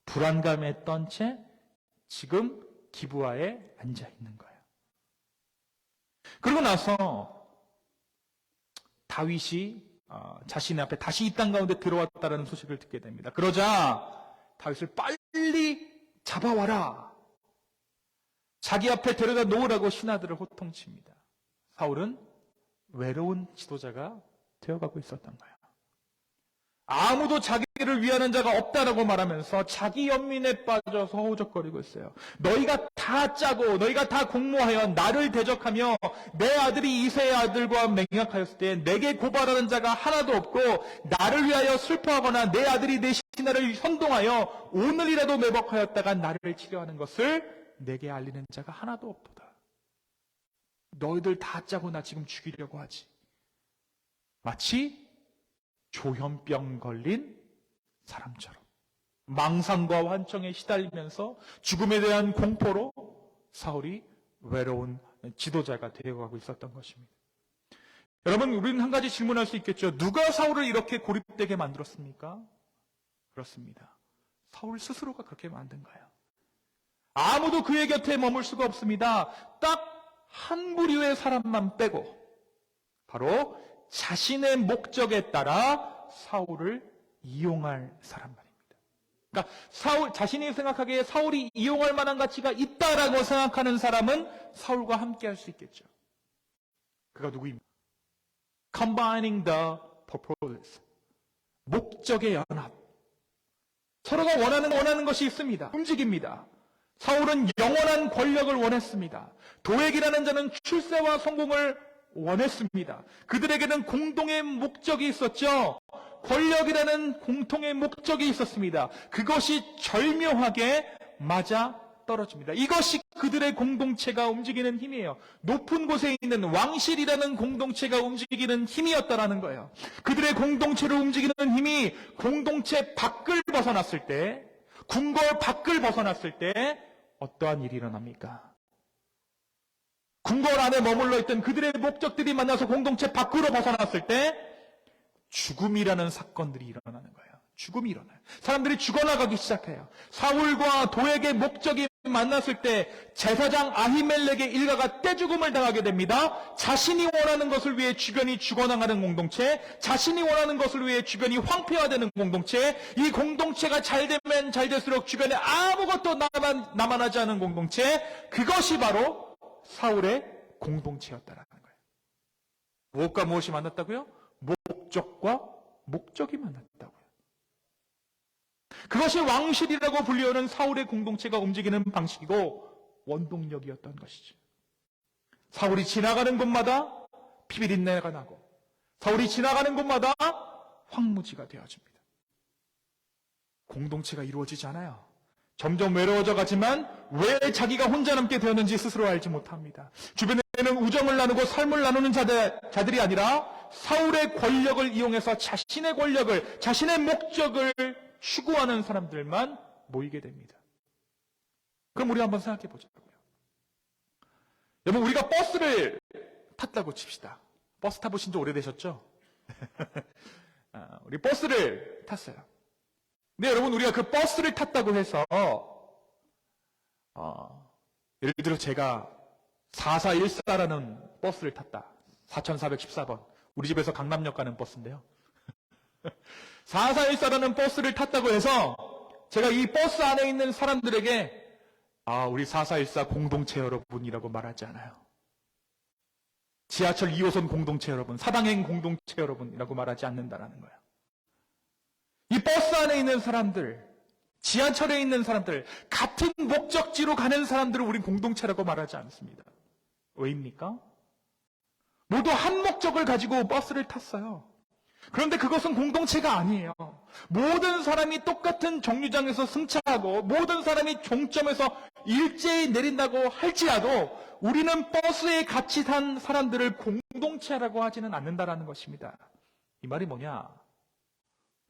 불안감에 떤 채 지금 기브아에 앉아 있는 거예요. 그리고 나서 다윗이 자신의 앞에 다시 이 땅 가운데 들어왔다는 소식을 듣게 됩니다. 그러자 다윗을 빨리 잡아와라. 자기 앞에 데려다 놓으라고 신하들을 호통칩니다. 사울은 외로운 지도자가 되어가고 있었던 거예요. 아무도 자기를 위하는 자가 없다라고 말하면서 자기 연민에 빠져서 허우적거리고 있어요. 너희가 다 짜고 너희가 다 공모하여 나를 대적하며 내 아들이 이새의 아들과 맹약하였을 때 내게 고발하는 자가 하나도 없고 나를 위하여 슬퍼하거나 내 아들이 내 신하를 선동하여 오늘이라도 매복하였다가 나를 치료하는 것을 내게 알리는 자가 하나도 없도다. 너희들 다 짜고 나 지금 죽이려고 하지. 마치 조현병 걸린 사람처럼 망상과 환청에 시달리면서 죽음에 대한 공포로 사울이 외로운 지도자가 되어가고 있었던 것입니다. 여러분, 우리는 한 가지 질문할 수 있겠죠. 누가 사울을 이렇게 고립되게 만들었습니까? 그렇습니다. 사울 스스로가 그렇게 만든 거예요. 아무도 그의 곁에 머물 수가 없습니다. 딱 한 부류의 사람만 빼고 바로 자신의 목적에 따라 사울을 이용할 사람 말입니다. 그러니까 자신이 생각하기에 사울이 이용할 만한 가치가 있다라고 생각하는 사람은 사울과 함께 할 수 있겠죠. 그가 누구입니까? Combining the purpose. 목적의 연합. 서로가 원하는 것이 있습니다. 움직입니다. 사울은 영원한 권력을 원했습니다. 도액이라는 자는 출세와 성공을 원했습니다. 그들에게는 공동의 목적이 있었죠. 권력이라는 공통의 목적이 있었습니다. 그것이 절묘하게 맞아 떨어집니다. 이것이 그들의 공동체가 움직이는 힘이에요. 높은 곳에 있는 왕실이라는 공동체가 움직이는 힘이었다라는 거예요. 그들의 공동체를 움직이는 힘이 공동체 밖을 벗어났을 때, 궁궐 밖을 벗어났을 때 어떠한 일이 일어납니까? 궁궐 안에 머물러 있던 그들의 목적들이 만나서 공동체 밖으로 벗어났을 때 죽음이라는 사건들이 일어나는 거예요. 죽음이 일어나요. 사람들이 죽어나가기 시작해요. 사울과 도액의 목적이 만났을 때 제사장 아히멜렉의 일가가 떼죽음을 당하게 됩니다. 자신이 원하는 것을 위해 주변이 죽어나가는 공동체, 자신이 원하는 것을 위해 주변이 황폐화되는 공동체, 이 공동체가 잘 되면 잘 될수록 주변에 아무것도 남아나지 않은 공동체, 그것이 바로 사울의 공동체였다라는 거예요. 무엇과 무엇이 만났다고요? 목적과 목적이 만났다고요. 그것이 왕실이라고 불리우는 사울의 공동체가 움직이는 방식이고 원동력이었던 것이죠. 사울이 지나가는 곳마다 피비린내가 나고 사울이 지나가는 곳마다 황무지가 되어집니다. 공동체가 이루어지지 않아요. 점점 외로워져 가지만 왜 자기가 혼자 남게 되었는지 스스로 알지 못합니다. 주변에는 우정을 나누고 삶을 나누는 자들이 아니라 사울의 권력을 이용해서 자신의 권력을, 자신의 목적을 추구하는 사람들만 모이게 됩니다. 그럼 우리 한번 생각해 보자고요. 여러분, 우리가 버스를 탔다고 칩시다. 버스 타보신 지 오래되셨죠? 우리 버스를 탔어요. 근데 여러분, 우리가 그 버스를 탔다고 해서 예를 들어 제가 4414라는 버스를 탔다. 4414번. 우리 집에서 강남역 가는 버스인데요. 4414라는 버스를 탔다고 해서 제가 이 버스 안에 있는 사람들에게 우리 4414 공동체 여러분이라고 말하지 않아요. 지하철 2호선 공동체 여러분, 사당행 공동체 여러분이라고 말하지 않는다라는 거예요. 이 버스 안에 있는 사람들, 지하철에 있는 사람들, 같은 목적지로 가는 사람들을 우린 공동체라고 말하지 않습니다. 왜입니까? 모두 한 목적을 가지고 버스를 탔어요. 그런데 그것은 공동체가 아니에요. 모든 사람이 똑같은 정류장에서 승차하고 모든 사람이 종점에서 일제히 내린다고 할지라도 우리는 버스에 같이 탄 사람들을 공동체라고 하지는 않는다라는 것입니다. 이 말이 뭐냐?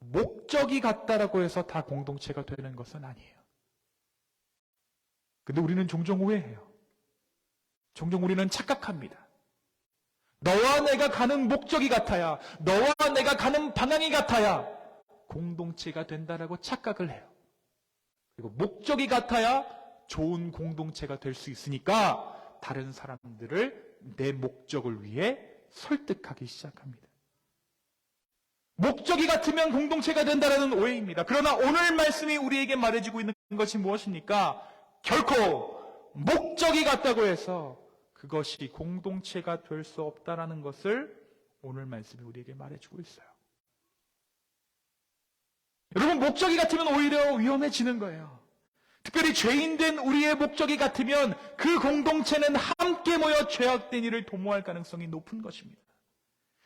목적이 같다라고 해서 다 공동체가 되는 것은 아니에요. 근데 우리는 종종 오해해요. 종종 우리는 착각합니다. 너와 내가 가는 목적이 같아야, 너와 내가 가는 방향이 같아야 공동체가 된다라고 착각을 해요. 그리고 목적이 같아야 좋은 공동체가 될 수 있으니까 다른 사람들을 내 목적을 위해 설득하기 시작합니다. 목적이 같으면 공동체가 된다는 오해입니다. 그러나 오늘 말씀이 우리에게 말해주고 있는 것이 무엇입니까? 결코 목적이 같다고 해서 그것이 공동체가 될 수 없다는 것을 오늘 말씀이 우리에게 말해주고 있어요. 여러분, 목적이 같으면 오히려 위험해지는 거예요. 특별히 죄인된 우리의 목적이 같으면 그 공동체는 함께 모여 죄악된 일을 도모할 가능성이 높은 것입니다.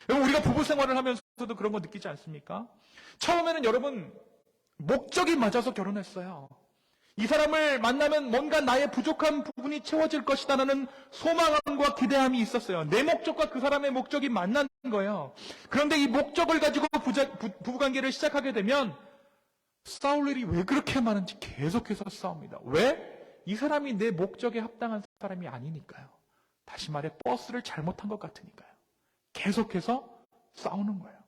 여러분, 우리가 부부 생활을 하면서도 그런 거 느끼지 않습니까? 처음에는 여러분, 목적이 맞아서 결혼했어요. 이 사람을 만나면 뭔가 나의 부족한 부분이 채워질 것이다라는 소망과 기대함이 있었어요. 내 목적과 그 사람의 목적이 만난 거예요. 그런데 이 목적을 가지고 부부관계를 시작하게 되면 싸울 일이 왜 그렇게 많은지 계속해서 싸웁니다. 왜? 이 사람이 내 목적에 합당한 사람이 아니니까요. 다시 말해 버스를 잘못한 것 같으니까요. 계속해서 싸우는 거예요.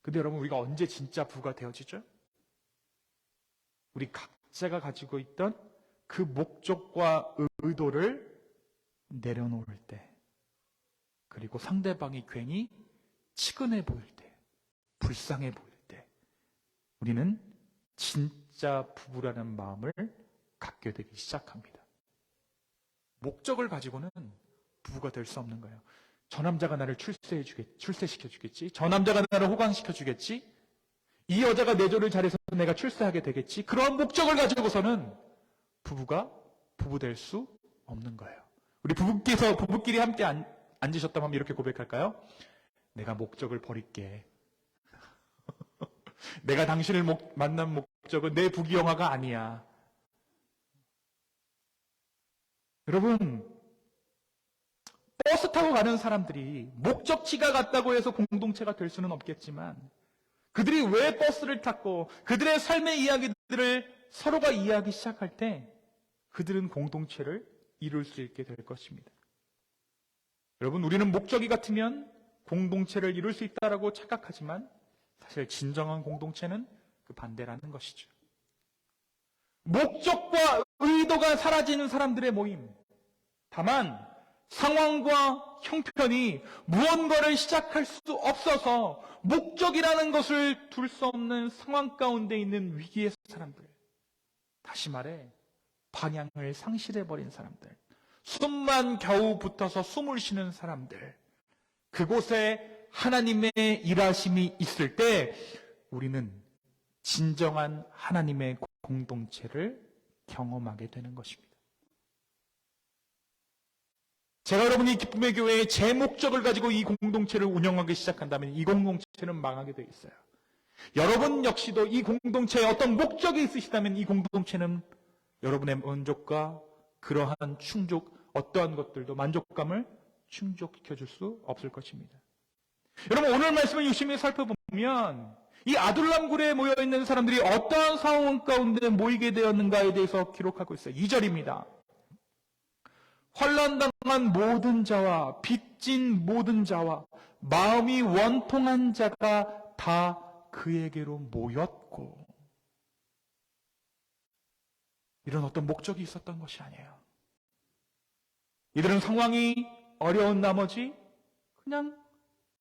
근데 여러분, 우리가 언제 진짜 부부가 되어지죠? 우리 각자가 가지고 있던 그 목적과 의도를 내려놓을 때, 그리고 상대방이 괜히 치근해 보일 때, 불쌍해 보일 때, 우리는 진짜 부부라는 마음을 갖게 되기 시작합니다. 목적을 가지고는 부부가 될 수 없는 거예요. 저 남자가 나를 출세시켜주겠지? 저 남자가 나를 호강시켜주겠지? 이 여자가 내 조를 잘해서 내가 출세하게 되겠지? 그런 목적을 가지고서는 부부가 부부 될 수 없는 거예요. 우리 부부끼리 함께 앉으셨다면 한번 이렇게 고백할까요? 내가 목적을 버릴게. 내가 당신을 만난 목적은 내 부귀영화가 아니야. 여러분, 버스 타고 가는 사람들이 목적지가 같다고 해서 공동체가 될 수는 없겠지만 그들이 왜 버스를 탔고 그들의 삶의 이야기들을 서로가 이해하기 시작할 때 그들은 공동체를 이룰 수 있게 될 것입니다. 여러분, 우리는 목적이 같으면 공동체를 이룰 수 있다라고 착각하지만 사실 진정한 공동체는 그 반대라는 것이죠. 목적과 의도가 사라지는 사람들의 모임. 다만 상황과 형편이 무언가를 시작할 수 없어서 목적이라는 것을 둘 수 없는 상황 가운데 있는 위기의 사람들. 다시 말해 방향을 상실해버린 사람들. 숨만 겨우 붙어서 숨을 쉬는 사람들. 그곳에 하나님의 일하심이 있을 때 우리는 진정한 하나님의 공동체를 경험하게 되는 것입니다. 제가 여러분이 기쁨의 교회에 제 목적을 가지고 이 공동체를 운영하기 시작한다면 이 공동체는 망하게 되어 있어요. 여러분 역시도 이 공동체에 어떤 목적이 있으시다면 이 공동체는 여러분의 만족과 그러한 어떠한 것들도 만족감을 충족시켜 줄 수 없을 것입니다. 여러분, 오늘 말씀을 유심히 살펴보면 이 아둘람굴에 모여있는 사람들이 어떠한 상황 가운데 모이게 되었는가에 대해서 기록하고 있어요. 2절입니다. 환난당한 모든 자와 빚진 모든 자와 마음이 원통한 자가 다 그에게로 모였고, 이런 어떤 목적이 있었던 것이 아니에요. 이들은 상황이 어려운 나머지 그냥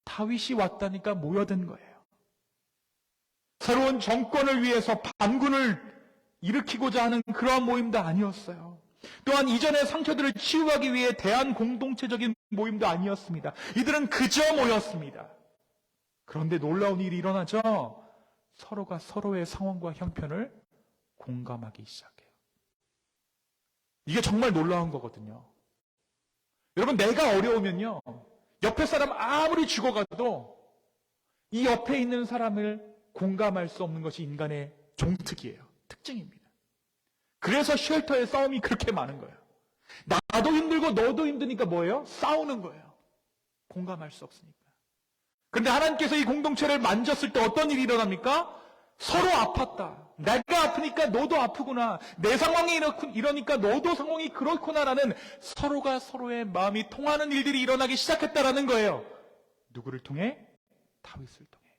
다윗이 왔다니까 모여든 거예요. 새로운 정권을 위해서 반군을 일으키고자 하는 그러한 모임도 아니었어요. 또한 이전의 상처들을 치유하기 위해 대한 공동체적인 모임도 아니었습니다. 이들은 그저 모였습니다. 그런데 놀라운 일이 일어나죠. 서로가 서로의 상황과 형편을 공감하기 시작해요. 이게 정말 놀라운 거거든요. 여러분, 내가 어려우면요, 옆에 사람 아무리 죽어가도 이 옆에 있는 사람을 공감할 수 없는 것이 인간의 종특이에요. 특징입니다. 그래서 쉘터의 싸움이 그렇게 많은 거예요. 나도 힘들고 너도 힘드니까 뭐예요? 싸우는 거예요. 공감할 수 없으니까. 그런데 하나님께서 이 공동체를 만졌을 때 어떤 일이 일어납니까? 서로 아팠다. 내가 아프니까 너도 아프구나. 내 상황이 이러니까 너도 상황이 그렇구나라는 서로가 서로의 마음이 통하는 일들이 일어나기 시작했다라는 거예요. 누구를 통해? 다윗을 통해.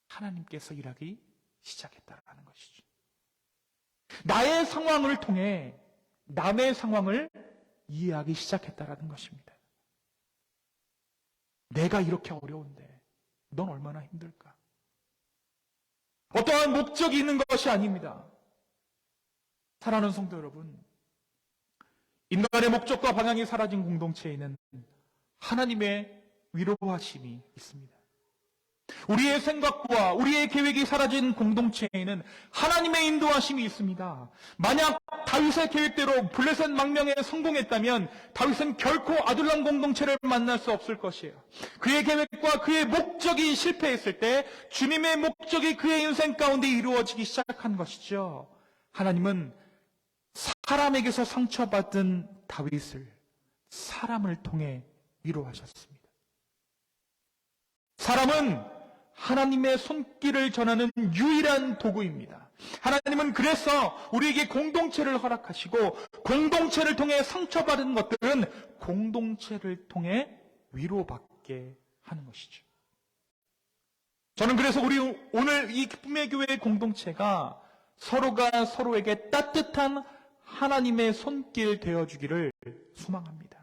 하나님께서 일하기 시작했다라는 것이죠. 나의 상황을 통해 남의 상황을 이해하기 시작했다라는 것입니다. 내가 이렇게 어려운데 넌 얼마나 힘들까? 어떠한 목적이 있는 것이 아닙니다. 사랑하는 성도 여러분, 인간의 목적과 방향이 사라진 공동체에는 하나님의 위로하심이 있습니다. 우리의 생각과 우리의 계획이 사라진 공동체에는 하나님의 인도하심이 있습니다. 만약 다윗의 계획대로 블레셋 망명에 성공했다면 다윗은 결코 아둘람 공동체를 만날 수 없을 것이에요. 그의 계획과 그의 목적이 실패했을 때 주님의 목적이 그의 인생 가운데 이루어지기 시작한 것이죠. 하나님은 사람에게서 상처받은 다윗을 사람을 통해 위로하셨습니다. 사람은 하나님의 손길을 전하는 유일한 도구입니다. 하나님은 그래서 우리에게 공동체를 허락하시고 공동체를 통해 상처받은 것들은 공동체를 통해 위로받게 하는 것이죠. 저는 그래서 우리 오늘 이 기쁨의 교회 공동체가 서로가 서로에게 따뜻한 하나님의 손길 되어주기를 소망합니다.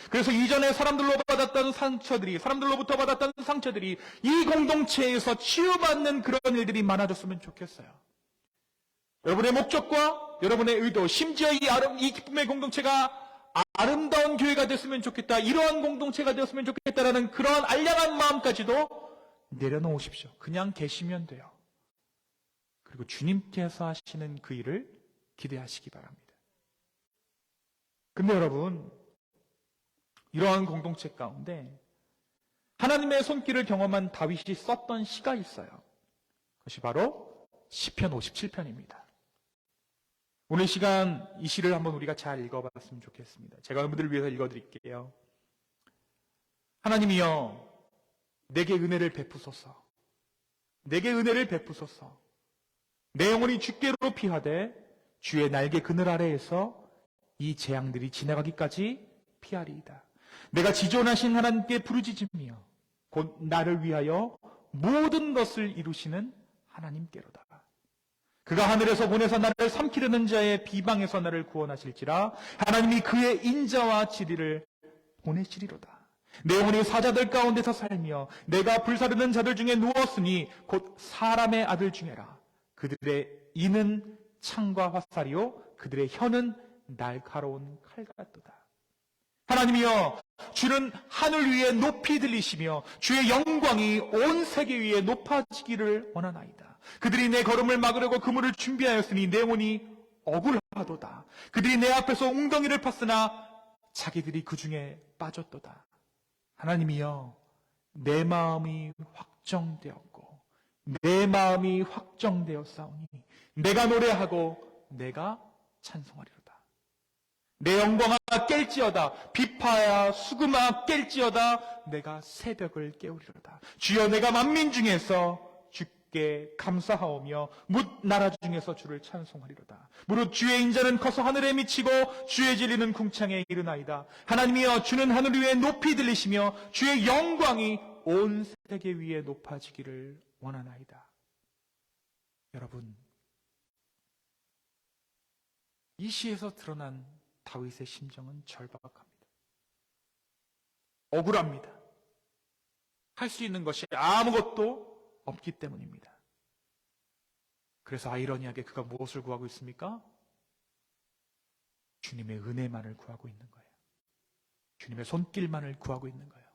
그래서 이전에 사람들로부터 받았던 상처들이 이 공동체에서 치유받는 그런 일들이 많아졌으면 좋겠어요. 여러분의 목적과 여러분의 의도, 심지어 이 기쁨의 공동체가 아름다운 교회가 됐으면 좋겠다, 이러한 공동체가 되었으면 좋겠다라는 그런 알량한 마음까지도 내려놓으십시오. 그냥 계시면 돼요. 그리고 주님께서 하시는 그 일을 기대하시기 바랍니다. 근데 여러분, 이러한 공동체 가운데 하나님의 손길을 경험한 다윗이 썼던 시가 있어요. 그것이 바로 시편 57편입니다. 오늘 시간 이 시를 한번 우리가 잘 읽어봤으면 좋겠습니다. 제가 여러분들을 위해서 읽어드릴게요. 하나님이여 내게 은혜를 베푸소서. 내게 은혜를 베푸소서. 내 영혼이 주께로 피하되 주의 날개 그늘 아래에서 이 재앙들이 지나가기까지 피하리이다. 내가 지존하신 하나님께 부르짖으며 곧 나를 위하여 모든 것을 이루시는 하나님께로다. 그가 하늘에서 보내서 나를 삼키려는 자의 비방에서 나를 구원하실지라. 하나님이 그의 인자와 진리를 보내시리로다. 내 영혼이 사자들 가운데서 살며 내가 불사르는 자들 중에 누웠으니 곧 사람의 아들 중에라. 그들의 이는 창과 화살이요 그들의 혀는 날카로운 칼 같도다. 하나님이여 주는 하늘 위에 높이 들리시며 주의 영광이 온 세계 위에 높아지기를 원하나이다. 그들이 내 걸음을 막으려고 그물을 준비하였으니 내 영혼이 억울하도다. 그들이 내 앞에서 웅덩이를 팠으나 자기들이 그 중에 빠졌도다. 하나님이여 내 마음이 확정되었고 내 마음이 확정되었사오니 내가 노래하고 내가 찬송하리로다. 내 영광아 깰지어다. 비파야 수금아 깰지어다. 내가 새벽을 깨우리로다. 주여 내가 만민 중에서 주께 감사하오며 뭇 나라 중에서 주를 찬송하리로다. 무릇 주의 인자는 커서 하늘에 미치고 주의 진리는 궁창에 이르나이다. 하나님이여 주는 하늘 위에 높이 들리시며 주의 영광이 온 세계 위에 높아지기를 원하나이다. 여러분, 이 시에서 드러난 다윗의 심정은 절박합니다. 억울합니다. 할 수 있는 것이 아무것도 없기 때문입니다. 그래서 아이러니하게 그가 무엇을 구하고 있습니까? 주님의 은혜만을 구하고 있는 거예요. 주님의 손길만을 구하고 있는 거예요.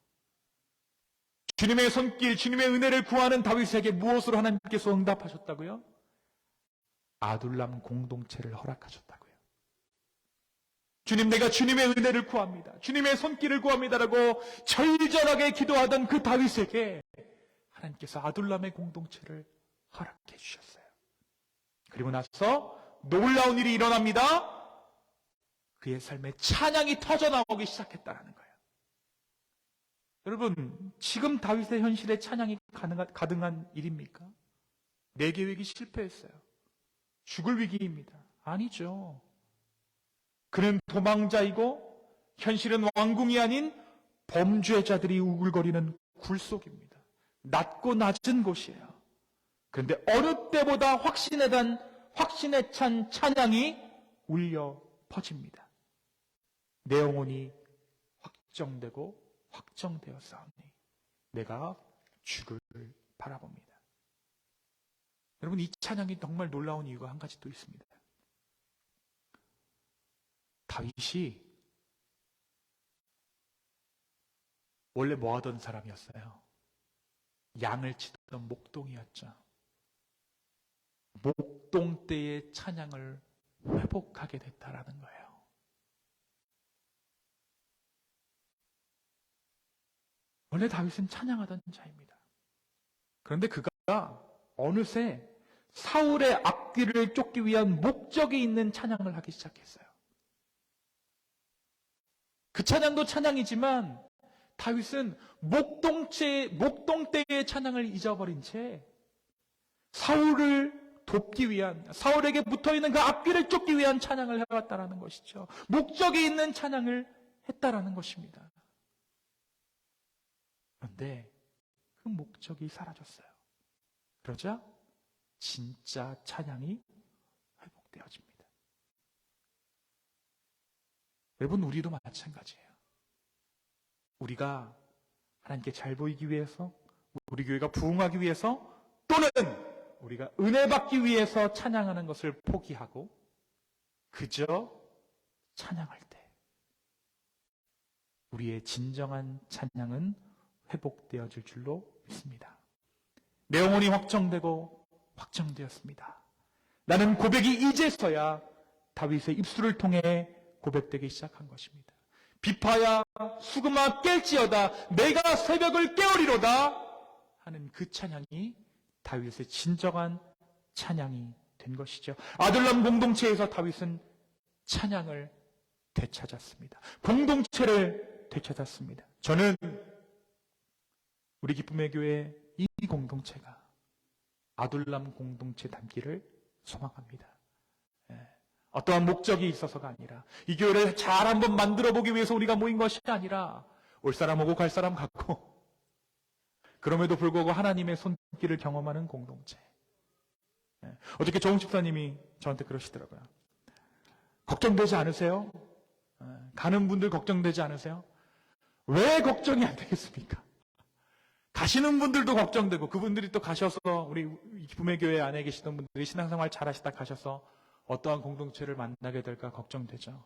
주님의 손길, 주님의 은혜를 구하는 다윗에게 무엇으로 하나님께서 응답하셨다고요? 아둘람 공동체를 허락하셨다고요. 주님, 내가 주님의 은혜를 구합니다. 주님의 손길을 구합니다라고 절절하게 기도하던 그 다윗에게 하나님께서 아둘람의 공동체를 허락해 주셨어요. 그리고 나서 놀라운 일이 일어납니다. 그의 삶에 찬양이 터져나오기 시작했다는 거예요. 여러분, 지금 다윗의 현실에 찬양이 가능한 일입니까? 내 계획이 실패했어요. 죽을 위기입니다. 아니죠. 그는 도망자이고 현실은 왕궁이 아닌 범죄자들이 우글거리는 굴 속입니다. 낮고 낮은 곳이에요. 그런데 어느 때보다 확신에 찬 찬양이 울려 퍼집니다. 내 영혼이 확정되고 확정되었사오니 내가 주를 바라봅니다. 여러분, 이 찬양이 정말 놀라운 이유가 한 가지 또 있습니다. 다윗이 원래 뭐 하던 사람이었어요? 양을 치던 목동이었죠. 목동 때의 찬양을 회복하게 됐다라는 거예요. 원래 다윗은 찬양하던 자입니다. 그런데 그가 어느새 사울의 앞길을 쫓기 위한 목적이 있는 찬양을 하기 시작했어요. 그 찬양도 찬양이지만 다윗은 목동 때의 찬양을 잊어버린 채 사울을 돕기 위한, 사울에게 붙어있는 그 앞길을 쫓기 위한 찬양을 해왔다라는 것이죠. 목적이 있는 찬양을 했다라는 것입니다. 그런데 그 목적이 사라졌어요. 그러자 진짜 찬양이 회복되어집니다. 여러분, 우리도 마찬가지예요. 우리가 하나님께 잘 보이기 위해서, 우리 교회가 부흥하기 위해서, 또는 우리가 은혜 받기 위해서 찬양하는 것을 포기하고 그저 찬양할 때 우리의 진정한 찬양은 회복되어질 줄로 믿습니다. 내 영혼이 확정되고 확정되었습니다. 나는 고백이 이제서야 다윗의 입술을 통해 고백되기 시작한 것입니다. 비파야 수금아 깰지어다 내가 새벽을 깨우리로다 하는 그 찬양이 다윗의 진정한 찬양이 된 것이죠. 아둘람 공동체에서 다윗은 찬양을 되찾았습니다. 공동체를 되찾았습니다. 저는 우리 기쁨의 교회 이 공동체가 아둘람 공동체 닮기를 소망합니다. 어떠한 목적이 있어서가 아니라, 이 교회를 잘 한번 만들어 보기 위해서 우리가 모인 것이 아니라, 올 사람 오고 갈 사람 갔고 그럼에도 불구하고 하나님의 손길을 경험하는 공동체. 어저께 조홍 집사님이 저한테 그러시더라고요. 걱정되지 않으세요? 가는 분들 걱정되지 않으세요? 왜 걱정이 안 되겠습니까? 가시는 분들도 걱정되고, 그분들이 또 가셔서 우리 기쁨의 교회 안에 계시던 분들이 신앙생활 잘하시다 가셔서 어떠한 공동체를 만나게 될까 걱정되죠.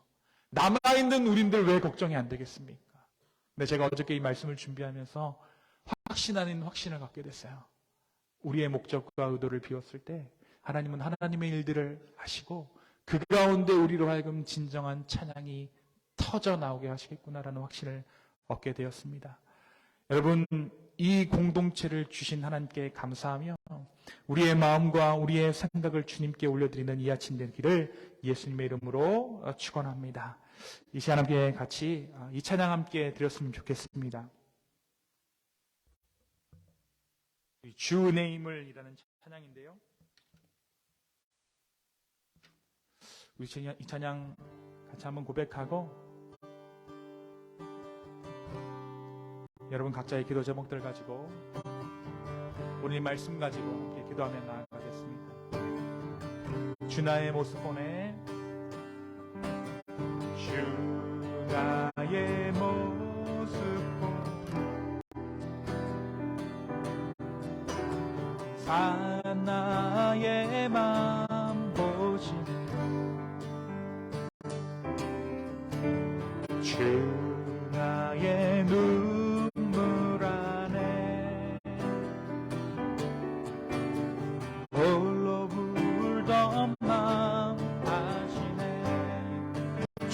남아있는 우린들 왜 걱정이 안 되겠습니까? 근데 제가 어저께 이 말씀을 준비하면서 확신 아닌 확신을 갖게 됐어요. 우리의 목적과 의도를 비웠을 때 하나님은 하나님의 일들을 하시고 그 가운데 우리로 하여금 진정한 찬양이 터져 나오게 하시겠구나라는 확신을 얻게 되었습니다. 여러분, 이 공동체를 주신 하나님께 감사하며 우리의 마음과 우리의 생각을 주님께 올려드리는 이 아침 되기를 예수님의 이름으로 축원합니다. 이 시간 함께 같이 이 찬양 함께 드렸으면 좋겠습니다. 주 은혜의 힘을이라는 찬양인데요. 우리 이 찬양 같이 한번 고백하고 여러분 각자의 기도 제목들 가지고 오늘 말씀 가지고 함께 기도하며 나아가겠습니다. 주 나의 모습 보내 주 나의 모습 보내 나의 맘 보시네 주 나의 눈물 안에 홀로 불던 맘 아시네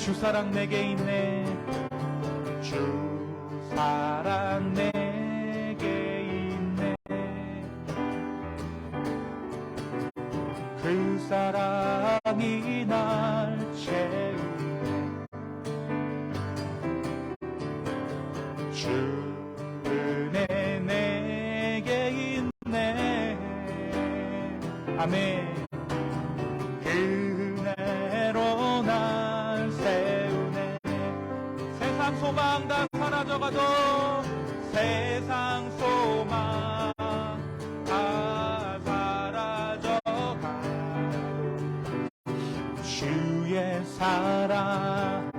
주 사랑 내게 있네. 주 사랑 내게 있네. 그 사랑이 날 채우네. 주 은혜 내게 있네. 아멘. 그 은혜로 날 세우네. 세상 소망 다 사라져가도 세상 소망 다 사라져가 주의 사랑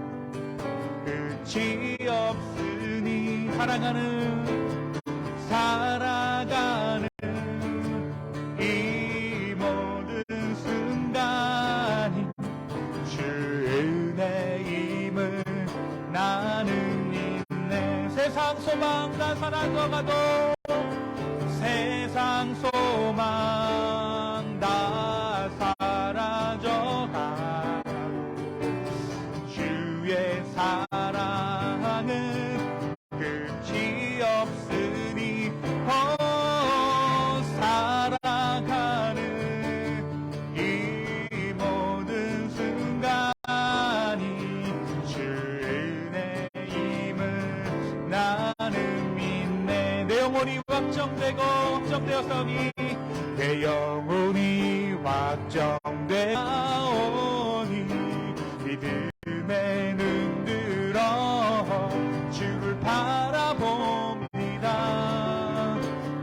끝이 없으니 살아가는 이 모든 순간이 주 은혜임을 나는 믿네. 세상 소망 다 사라져가도 세상 소망 다 사라져가 주의 사랑은 끝이 없으니 살아가는 이 모든 순간이 주 은혜임을 나는 믿네. 내 영혼이 확정되었으니 내 영혼이 확정되었으니 믿음에 눈 들어 주를 바라봅니다.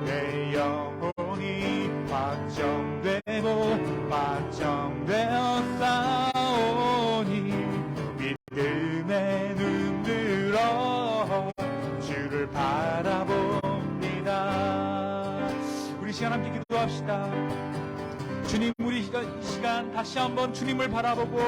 내 영혼이 확정되었사오니 믿음에 눈 들어 주를 바라봅니다. 우리 시간 함께 기도합시다. 주님, 우리 이 시간 다시 한번 주님을 바라보고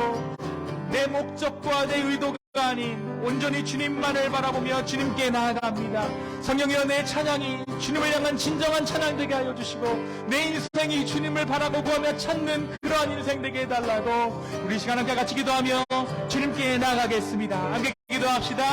내 목적과 내 의도가 아닌 온전히 주님만을 바라보며 주님께 나아갑니다. 성령이여, 내 찬양이 주님을 향한 진정한 찬양 되게 하여 주시고 내 인생이 주님을 바라보고 하며 찾는 그러한 인생 되게 해달라고 우리 시간 함께 같이 기도하며 주님께 나아가겠습니다. 함께 기도합시다.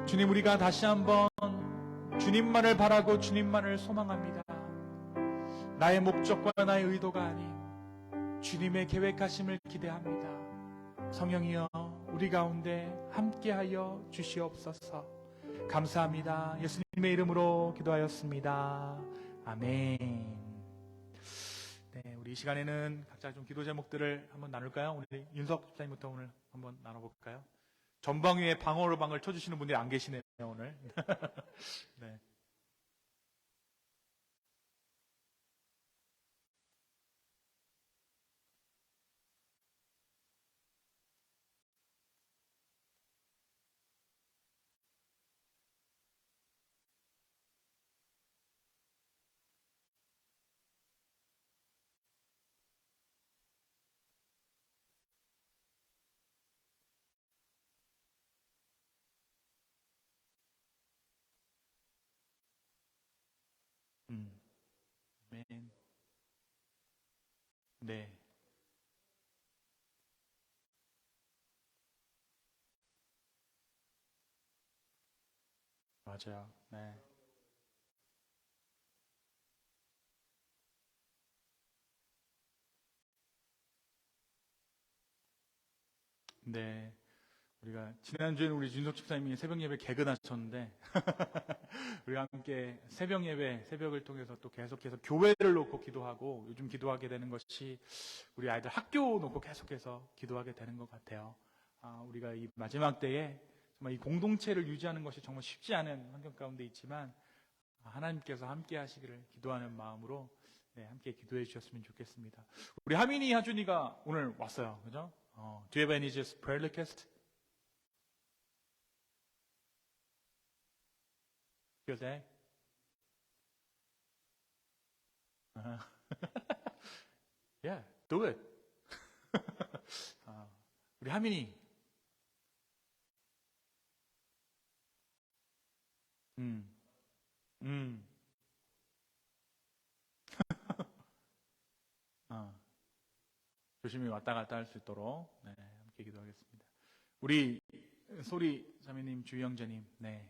주님, 우리가 다시 한번 주님만을 바라고 주님만을 소망합니다. 나의 목적과 나의 의도가 아닌 주님의 계획하심을 기대합니다. 성령이여, 우리 가운데 함께하여 주시옵소서. 감사합니다. 예수님의 이름으로 기도하였습니다. 아멘. 네, 우리 이 시간에는 각자 좀 기도 제목들을 한번 나눌까요? 우리 윤석 집사님부터 오늘 한번 나눠볼까요? 전방 위에 방어로 방을 쳐주시는 분들이 안 계시네요, 오늘. 네. 아멘. 네. 맞아요. 네. 네. 우리가 지난주에는 우리 윤석 집사님이 새벽 예배 개근하셨는데 우리가 함께 새벽 예배, 새벽을 통해서 또 계속해서 교회를 놓고 기도하고 요즘 기도하게 되는 것이 우리 아이들 학교 놓고 계속해서 기도하게 되는 것 같아요. 우리가 이 마지막 때에 정말 이 공동체를 유지하는 것이 정말 쉽지 않은 환경 가운데 있지만 하나님께서 함께 하시기를 기도하는 마음으로 네, 함께 기도해 주셨으면 좋겠습니다. 우리 하민이, 하준이가 오늘 왔어요. 그죠? Do you have any just prayer request? 교재? Yeah, do it. 우리 하민이. 음, 음, 어, 조심히 왔다 갔다 할 수 있도록, 네, 함께 기도하겠습니다. 우리 소리 자매님, 주영재님, 네.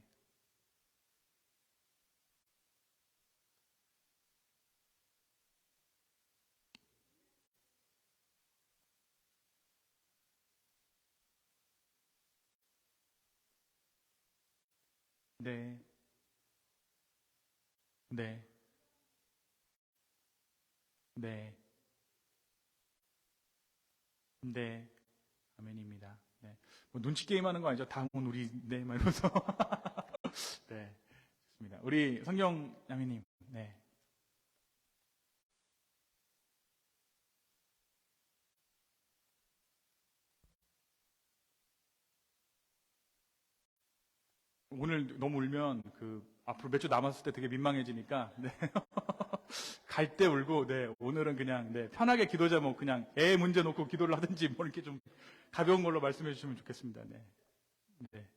네, 네, 네, 네, 아멘입니다. 네. 뭐 눈치 게임 하는 거 아니죠? 다음은 우리, 네, 막 이러면서. 네, 좋습니다. 우리 성경 야매님, 네. 오늘 너무 울면 앞으로 몇 주 남았을 때 되게 민망해지니까, 네. 갈 때 울고, 네. 오늘은 그냥, 네. 편하게 기도 제목 그냥 애 문제 놓고 기도를 하든지 뭐 이렇게 좀 가벼운 걸로 말씀해 주시면 좋겠습니다. 네. 네.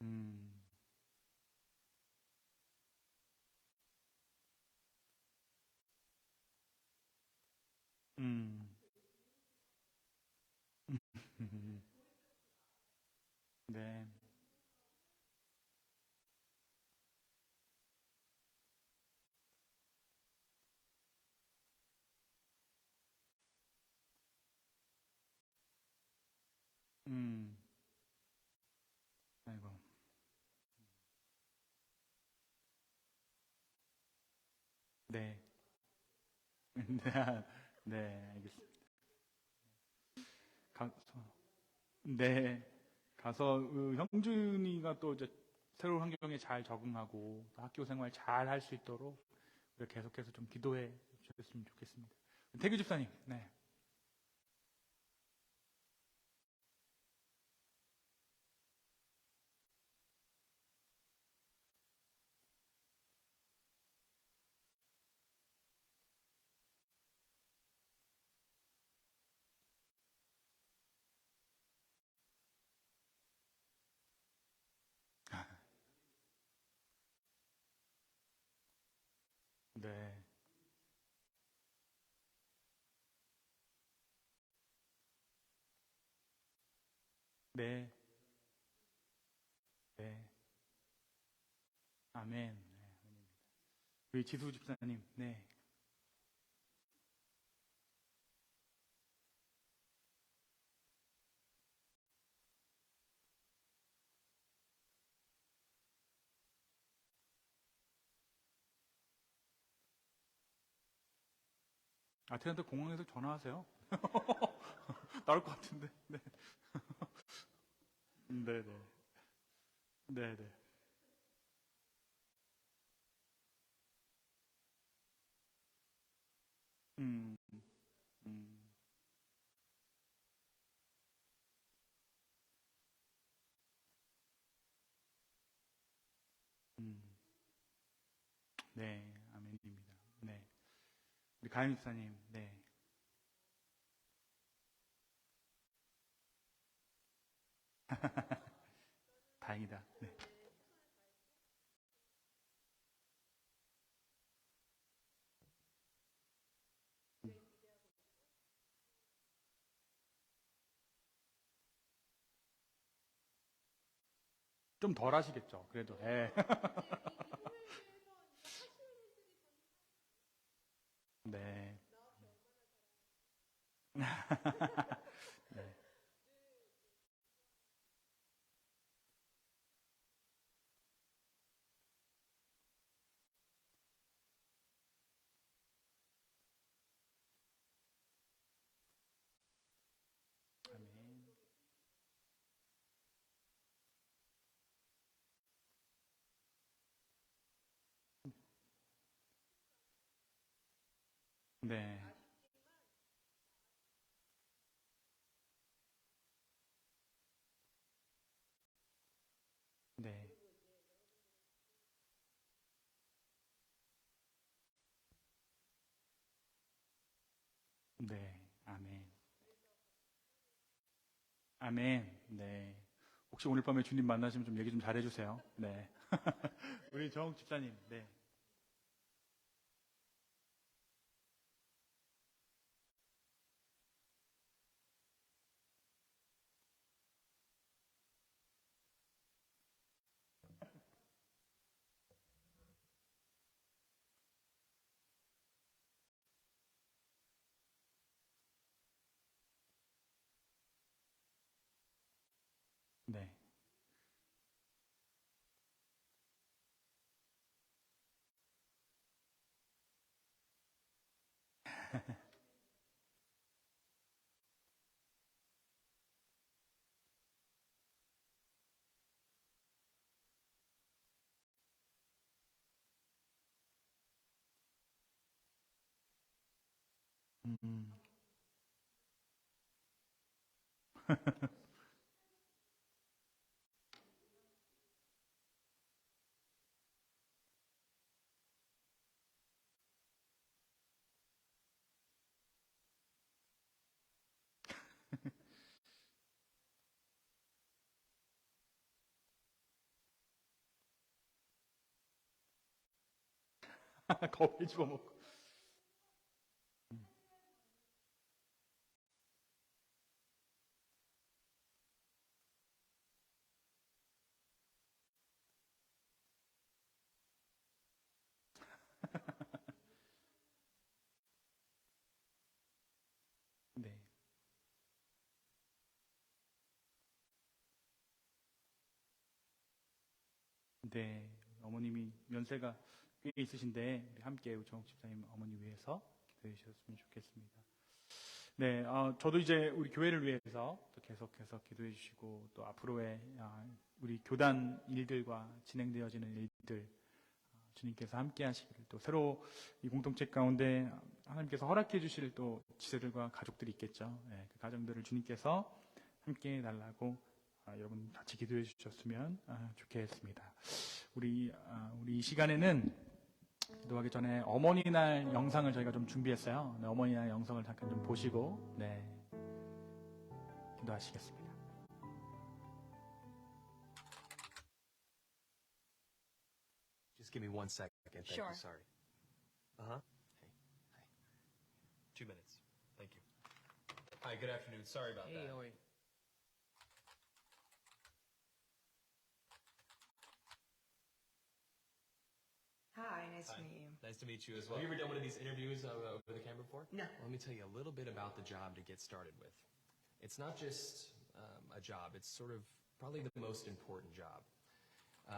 음, 음, 음, 네. 음, 아이고. 네. 네, 네, 알겠습니다. 가서, 네, 가서 형준이가 또 이제 새로운 환경에 잘 적응하고 또 학교 생활 잘 할 수 있도록 우리가 계속해서 좀 기도해 주셨으면 좋겠습니다. 태규 집사님, 네, 네, 네, 네, 아멘. 네, 아멘입니다. 우리 지수 집사님, 네, 아테한테 공항에서 전화하세요. 나올 것 같은데, 네, 네, 네, 네, 네, 음, 음, 음, 네, 아멘입니다. 네, 우리 가인 집사님, 네. 다행이다. 네. 좀 덜 하시겠죠. 그래도. 예. 네. 네. 아멘. 네. 네. 네. 아멘. 아멘. 네. 혹시 오늘 밤에 주님 만나시면 좀 얘기 좀 잘해주세요. 네. 우리 정욱 집사님. 네. 네. 음. 거울 집어먹고. 네. 네. 어머님이 연세가 꽤 있으신데 우리 함께 우리 정욱 집사님 어머니 위해서 기도해 주셨으면 좋겠습니다. 네, 저도 이제 우리 교회를 위해서 또 계속해서 기도해 주시고 또 앞으로의 우리 교단 일들과 진행되어지는 일들 주님께서 함께 하시기를 또 새로 이 공동체 가운데 하나님께서 허락해 주실 또 지체들과 가족들이 있겠죠. 네, 그 가정들을 주님께서 함께 해달라고 여러분 같이 기도해 주셨으면 좋겠습니다. 우리 이 시간에는 기도하기 전에 어머니날 영상을 저희가 좀 준비했어요. 네, 어머니날 영상을 잠깐 좀 보시고 네, 기도하시겠습니다. Just give me 1 second. Thank Sure. you. Sorry. Uh huh. Hey. Hi. 2 minutes. Thank you. Hi. Good afternoon. Sorry about that. Oi. Hi, nice Hi. to meet you. Nice to meet you as well. Have you ever done one of these interviews over the camera before? No. Well, let me tell you a little bit about the job to get started with. It's not just a job. It's sort of probably the most important job.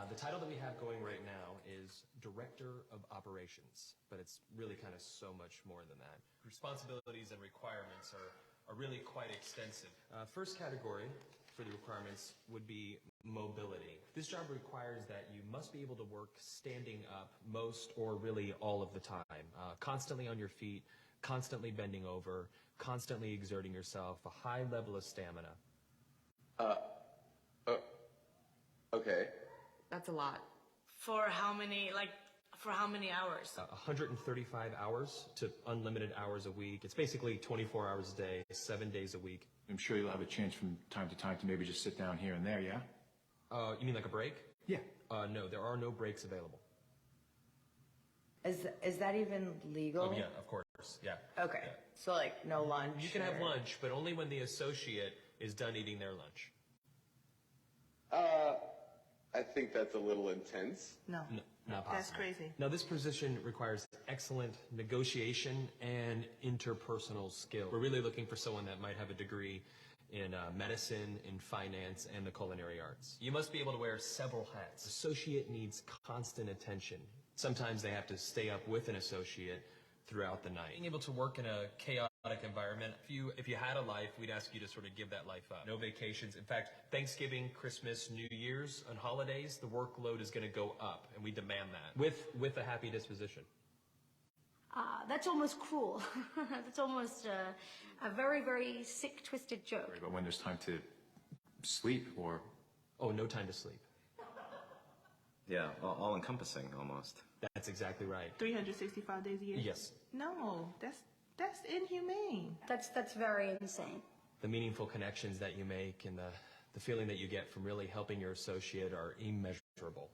The title that we have going right now is Director of Operations, but it's really kind of so much more than that. Responsibilities and requirements are really quite extensive. First category for the requirements would be mobility. This job requires that you must be able to work standing up most or really all of the time, constantly on your feet, constantly bending over, constantly exerting yourself, a high level of stamina. Okay. That's a lot. For how many hours? 135 hours to unlimited hours a week. It's basically 24 hours a day, 7 days a week. I'm sure you'll have a chance from time to time to maybe just sit down here and there, yeah? You mean like a break? Yeah. No, there are no breaks available. Is that even legal? Oh, yeah, of course, yeah. Okay. Yeah. So like no lunch. You can have or- lunch, but only when the associate is done eating their lunch. I think that's a little intense. No. Not That's possible. crazy. Now, this position requires excellent negotiation and interpersonal skill. We're really looking for someone that might have a degree in medicine, in finance, and the culinary arts. You must be able to wear several hats. Associate needs constant attention. Sometimes they have to stay up with an associate throughout the night. Being able to work in a chaotic environment, if you had a life, we'd ask you to sort of give that life up. No vacations. In fact, Thanksgiving, Christmas, New Year's, and holidays, the workload is going to go up, and we demand that with a happy disposition. That's almost cruel. That's almost a very, very sick, twisted joke. But when there's time to sleep or... Oh, no time to sleep. Yeah, all encompassing almost. That's exactly right. 365 days a year? Yes. No, that's inhumane. That's very insane. The meaningful connections that you make and the feeling that you get from really helping your associate are immeasurable.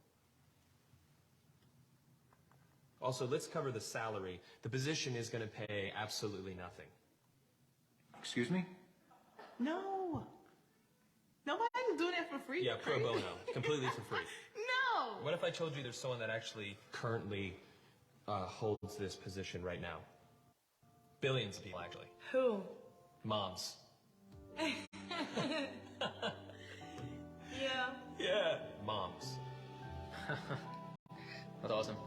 Also, let's cover the salary. The position is going to pay absolutely nothing. Excuse me? No. Nobody's doing that for free. Yeah, pro bono. Completely for free. No. What if I told you there's someone that actually currently holds this position right now? Billions of people, actually. Who? Moms. Yeah. Yeah. Moms. That's awesome.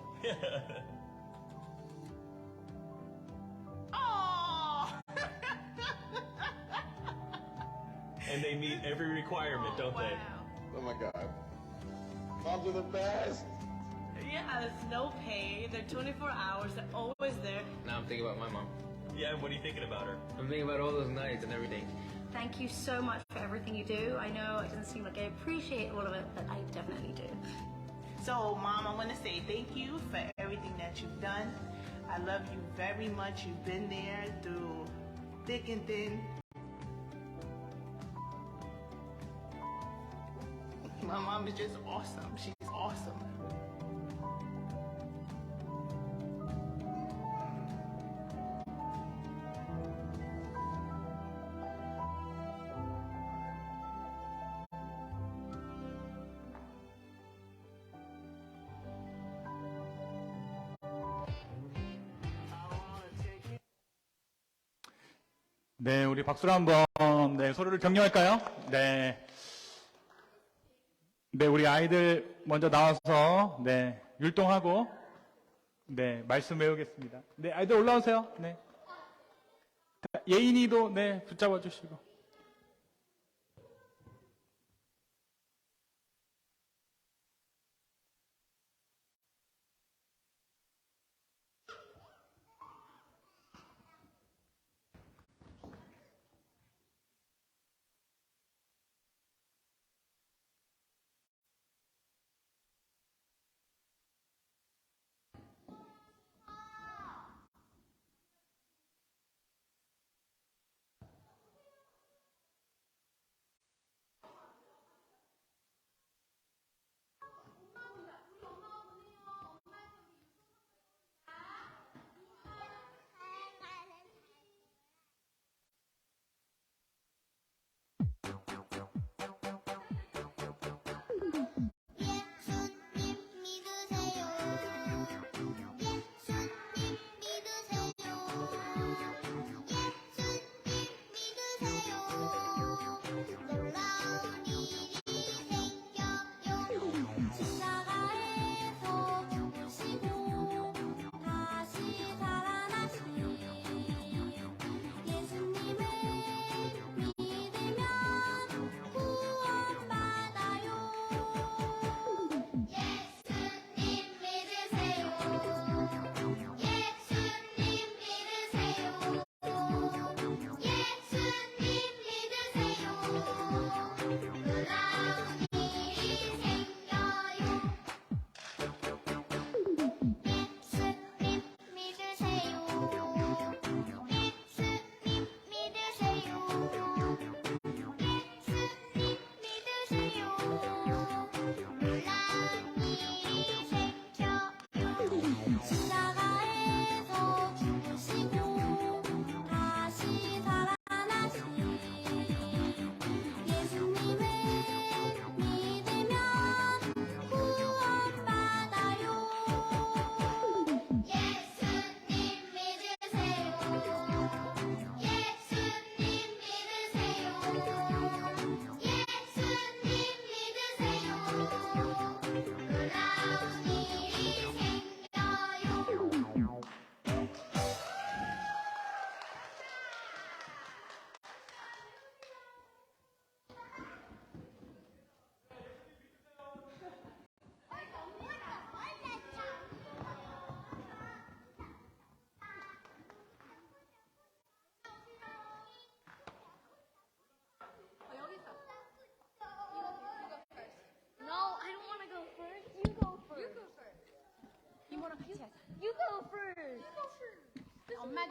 Oh. And they meet every requirement, don't they? Oh my God. Moms are the best. Yeah, there's no pay. They're 24 hours. They're always there. Now I'm thinking about my mom. Yeah, and what are you thinking about her? I'm thinking about all those nights and everything. Thank you so much for everything you do. I know it doesn't seem like I appreciate all of it, but I definitely do. So, Mom, I want to say thank you for everything that you've done. I love you very much. You've been there through thick and thin. My mom is just awesome. She's awesome. 네, 우리 박수로 한번 네, 서로를 격려할까요? 네. 네, 우리 아이들 먼저 나와서 네, 율동하고 네, 말씀 외우겠습니다. 네, 아이들 올라오세요. 네. 예인이도 네, 붙잡아 주시고.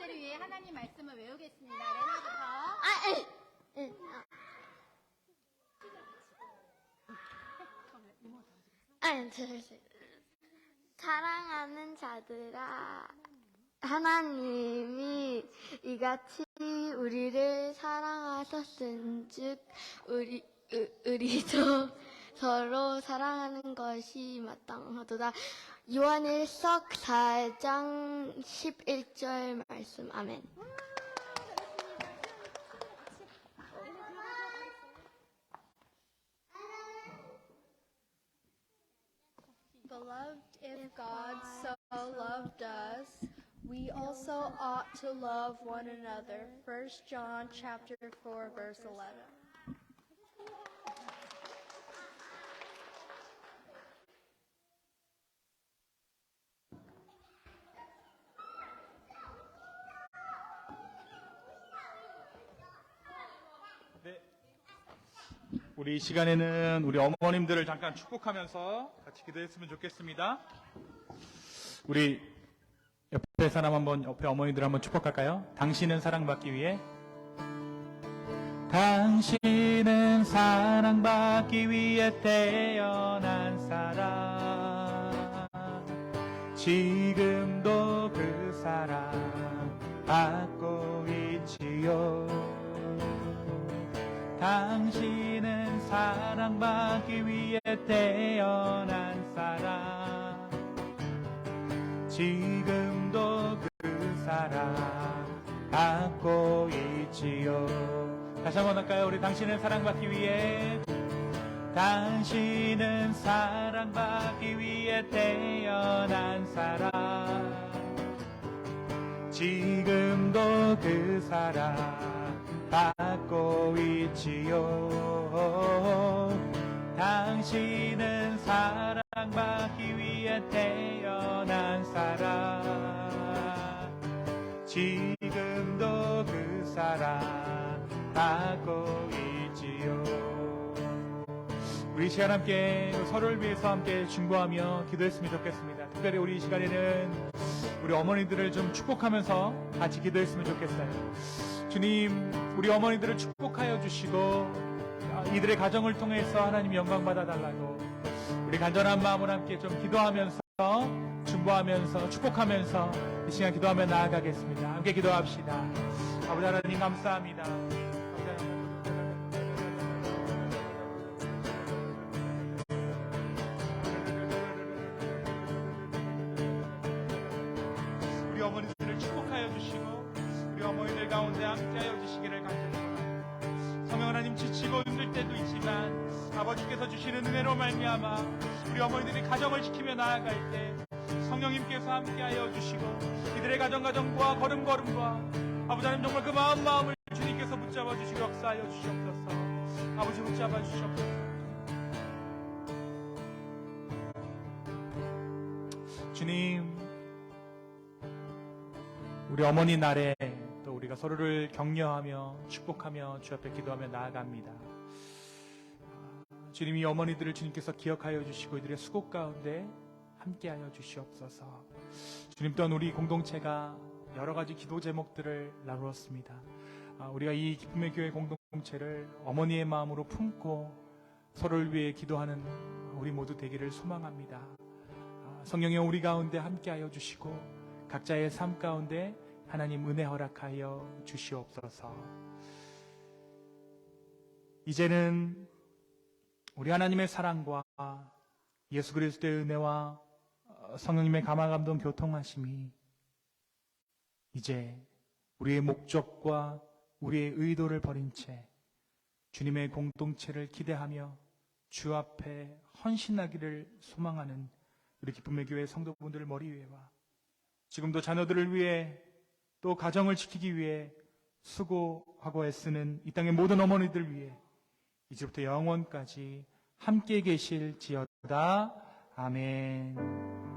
어머니들을 위해 하나님 말씀을 외우겠습니다. 레나부터. 사랑하는 자들아, 하나님이 이같이 우리를 사랑하셨은즉 우리도 서로 사랑하는 것이 마땅하도다. 요한일서 4장 11절 말씀. 아멘. Beloved, if God so loved us, we also ought to love one another. 1 John chapter 4, verse 11. 우리 이 시간에는 우리 어머님들을 잠깐 축복하면서 같이 기도했으면 좋겠습니다. 우리 옆에 사람 한번, 옆에 어머니들 한번 축복할까요? 당신은 사랑받기 위해. 당신은 사랑받기 위해 태어난 사람, 지금도 그 사랑 받고 있지요. 당신은 사랑받기 위해 태어난 사람, 지금도 그 사랑 받고 있지요. 다시 한번 할까요? 우리 당신은 사랑받기 위해. 당신은 사랑받기 위해 태어난 사람, 지금도 그 사랑 받고 있지요. 당신은 사랑받기 위해 태어난 사람, 지금도 그 사랑 받고 있지요. 우리 이 시간 함께 서로를 위해서 함께 중보하며 기도했으면 좋겠습니다. 특별히 우리 이 시간에는 우리 어머니들을 좀 축복하면서 같이 기도했으면 좋겠어요. 주님, 우리 어머니들을 축복하여 주시고 이들의 가정을 통해서 하나님 영광 받아달라고 우리 간절한 마음을 함께 좀 기도하면서 중보하면서 축복하면서 이 시간 기도하며 나아가겠습니다. 함께 기도합시다. 아버지 하나님 감사합니다. 우리 어머니들을 축복하여 주시고 우리 어머니들 가운데 함께하여 주시기를 간절히 성령 하나님, 지치고 힘들 때도 있지만 아버지께서 주시는 은혜로 말미암아 우리 어머니들이 가정을 지키며 나아갈 때 성령님께서 함께하여 주시고 이들의 가정과 걸음걸음과 아버지 하나님 정말 그 마음을 주님께서 붙잡아 주시고 역사하여 주시옵소서. 아버지 붙잡아 주시옵소서. 주님, 우리 어머니 날에 또 우리가 서로를 격려하며 축복하며 주 앞에 기도하며 나아갑니다. 주님, 이 어머니들을 주님께서 기억하여 주시고 이들의 수고 가운데 함께하여 주시옵소서. 주님, 또한 우리 공동체가 여러 가지 기도 제목들을 나누었습니다. 우리가 이 기쁨의 교회 공동체를 어머니의 마음으로 품고 서로를 위해 기도하는 우리 모두 되기를 소망합니다. 성령여, 우리 가운데 함께하여 주시고 각자의 삶 가운데 하나님 은혜 허락하여 주시옵소서. 이제는 우리 하나님의 사랑과 예수 그리스도의 은혜와 성령님의 감화감동 교통하심이 이제 우리의 목적과 우리의 의도를 버린 채 주님의 공동체를 기대하며 주 앞에 헌신하기를 소망하는 우리 기쁨의 교회 성도분들 머리 위에와 지금도 자녀들을 위해 또 가정을 지키기 위해 수고하고 애쓰는 이 땅의 모든 어머니들 위해 이제부터 영원까지 함께 계실지어다. 아멘.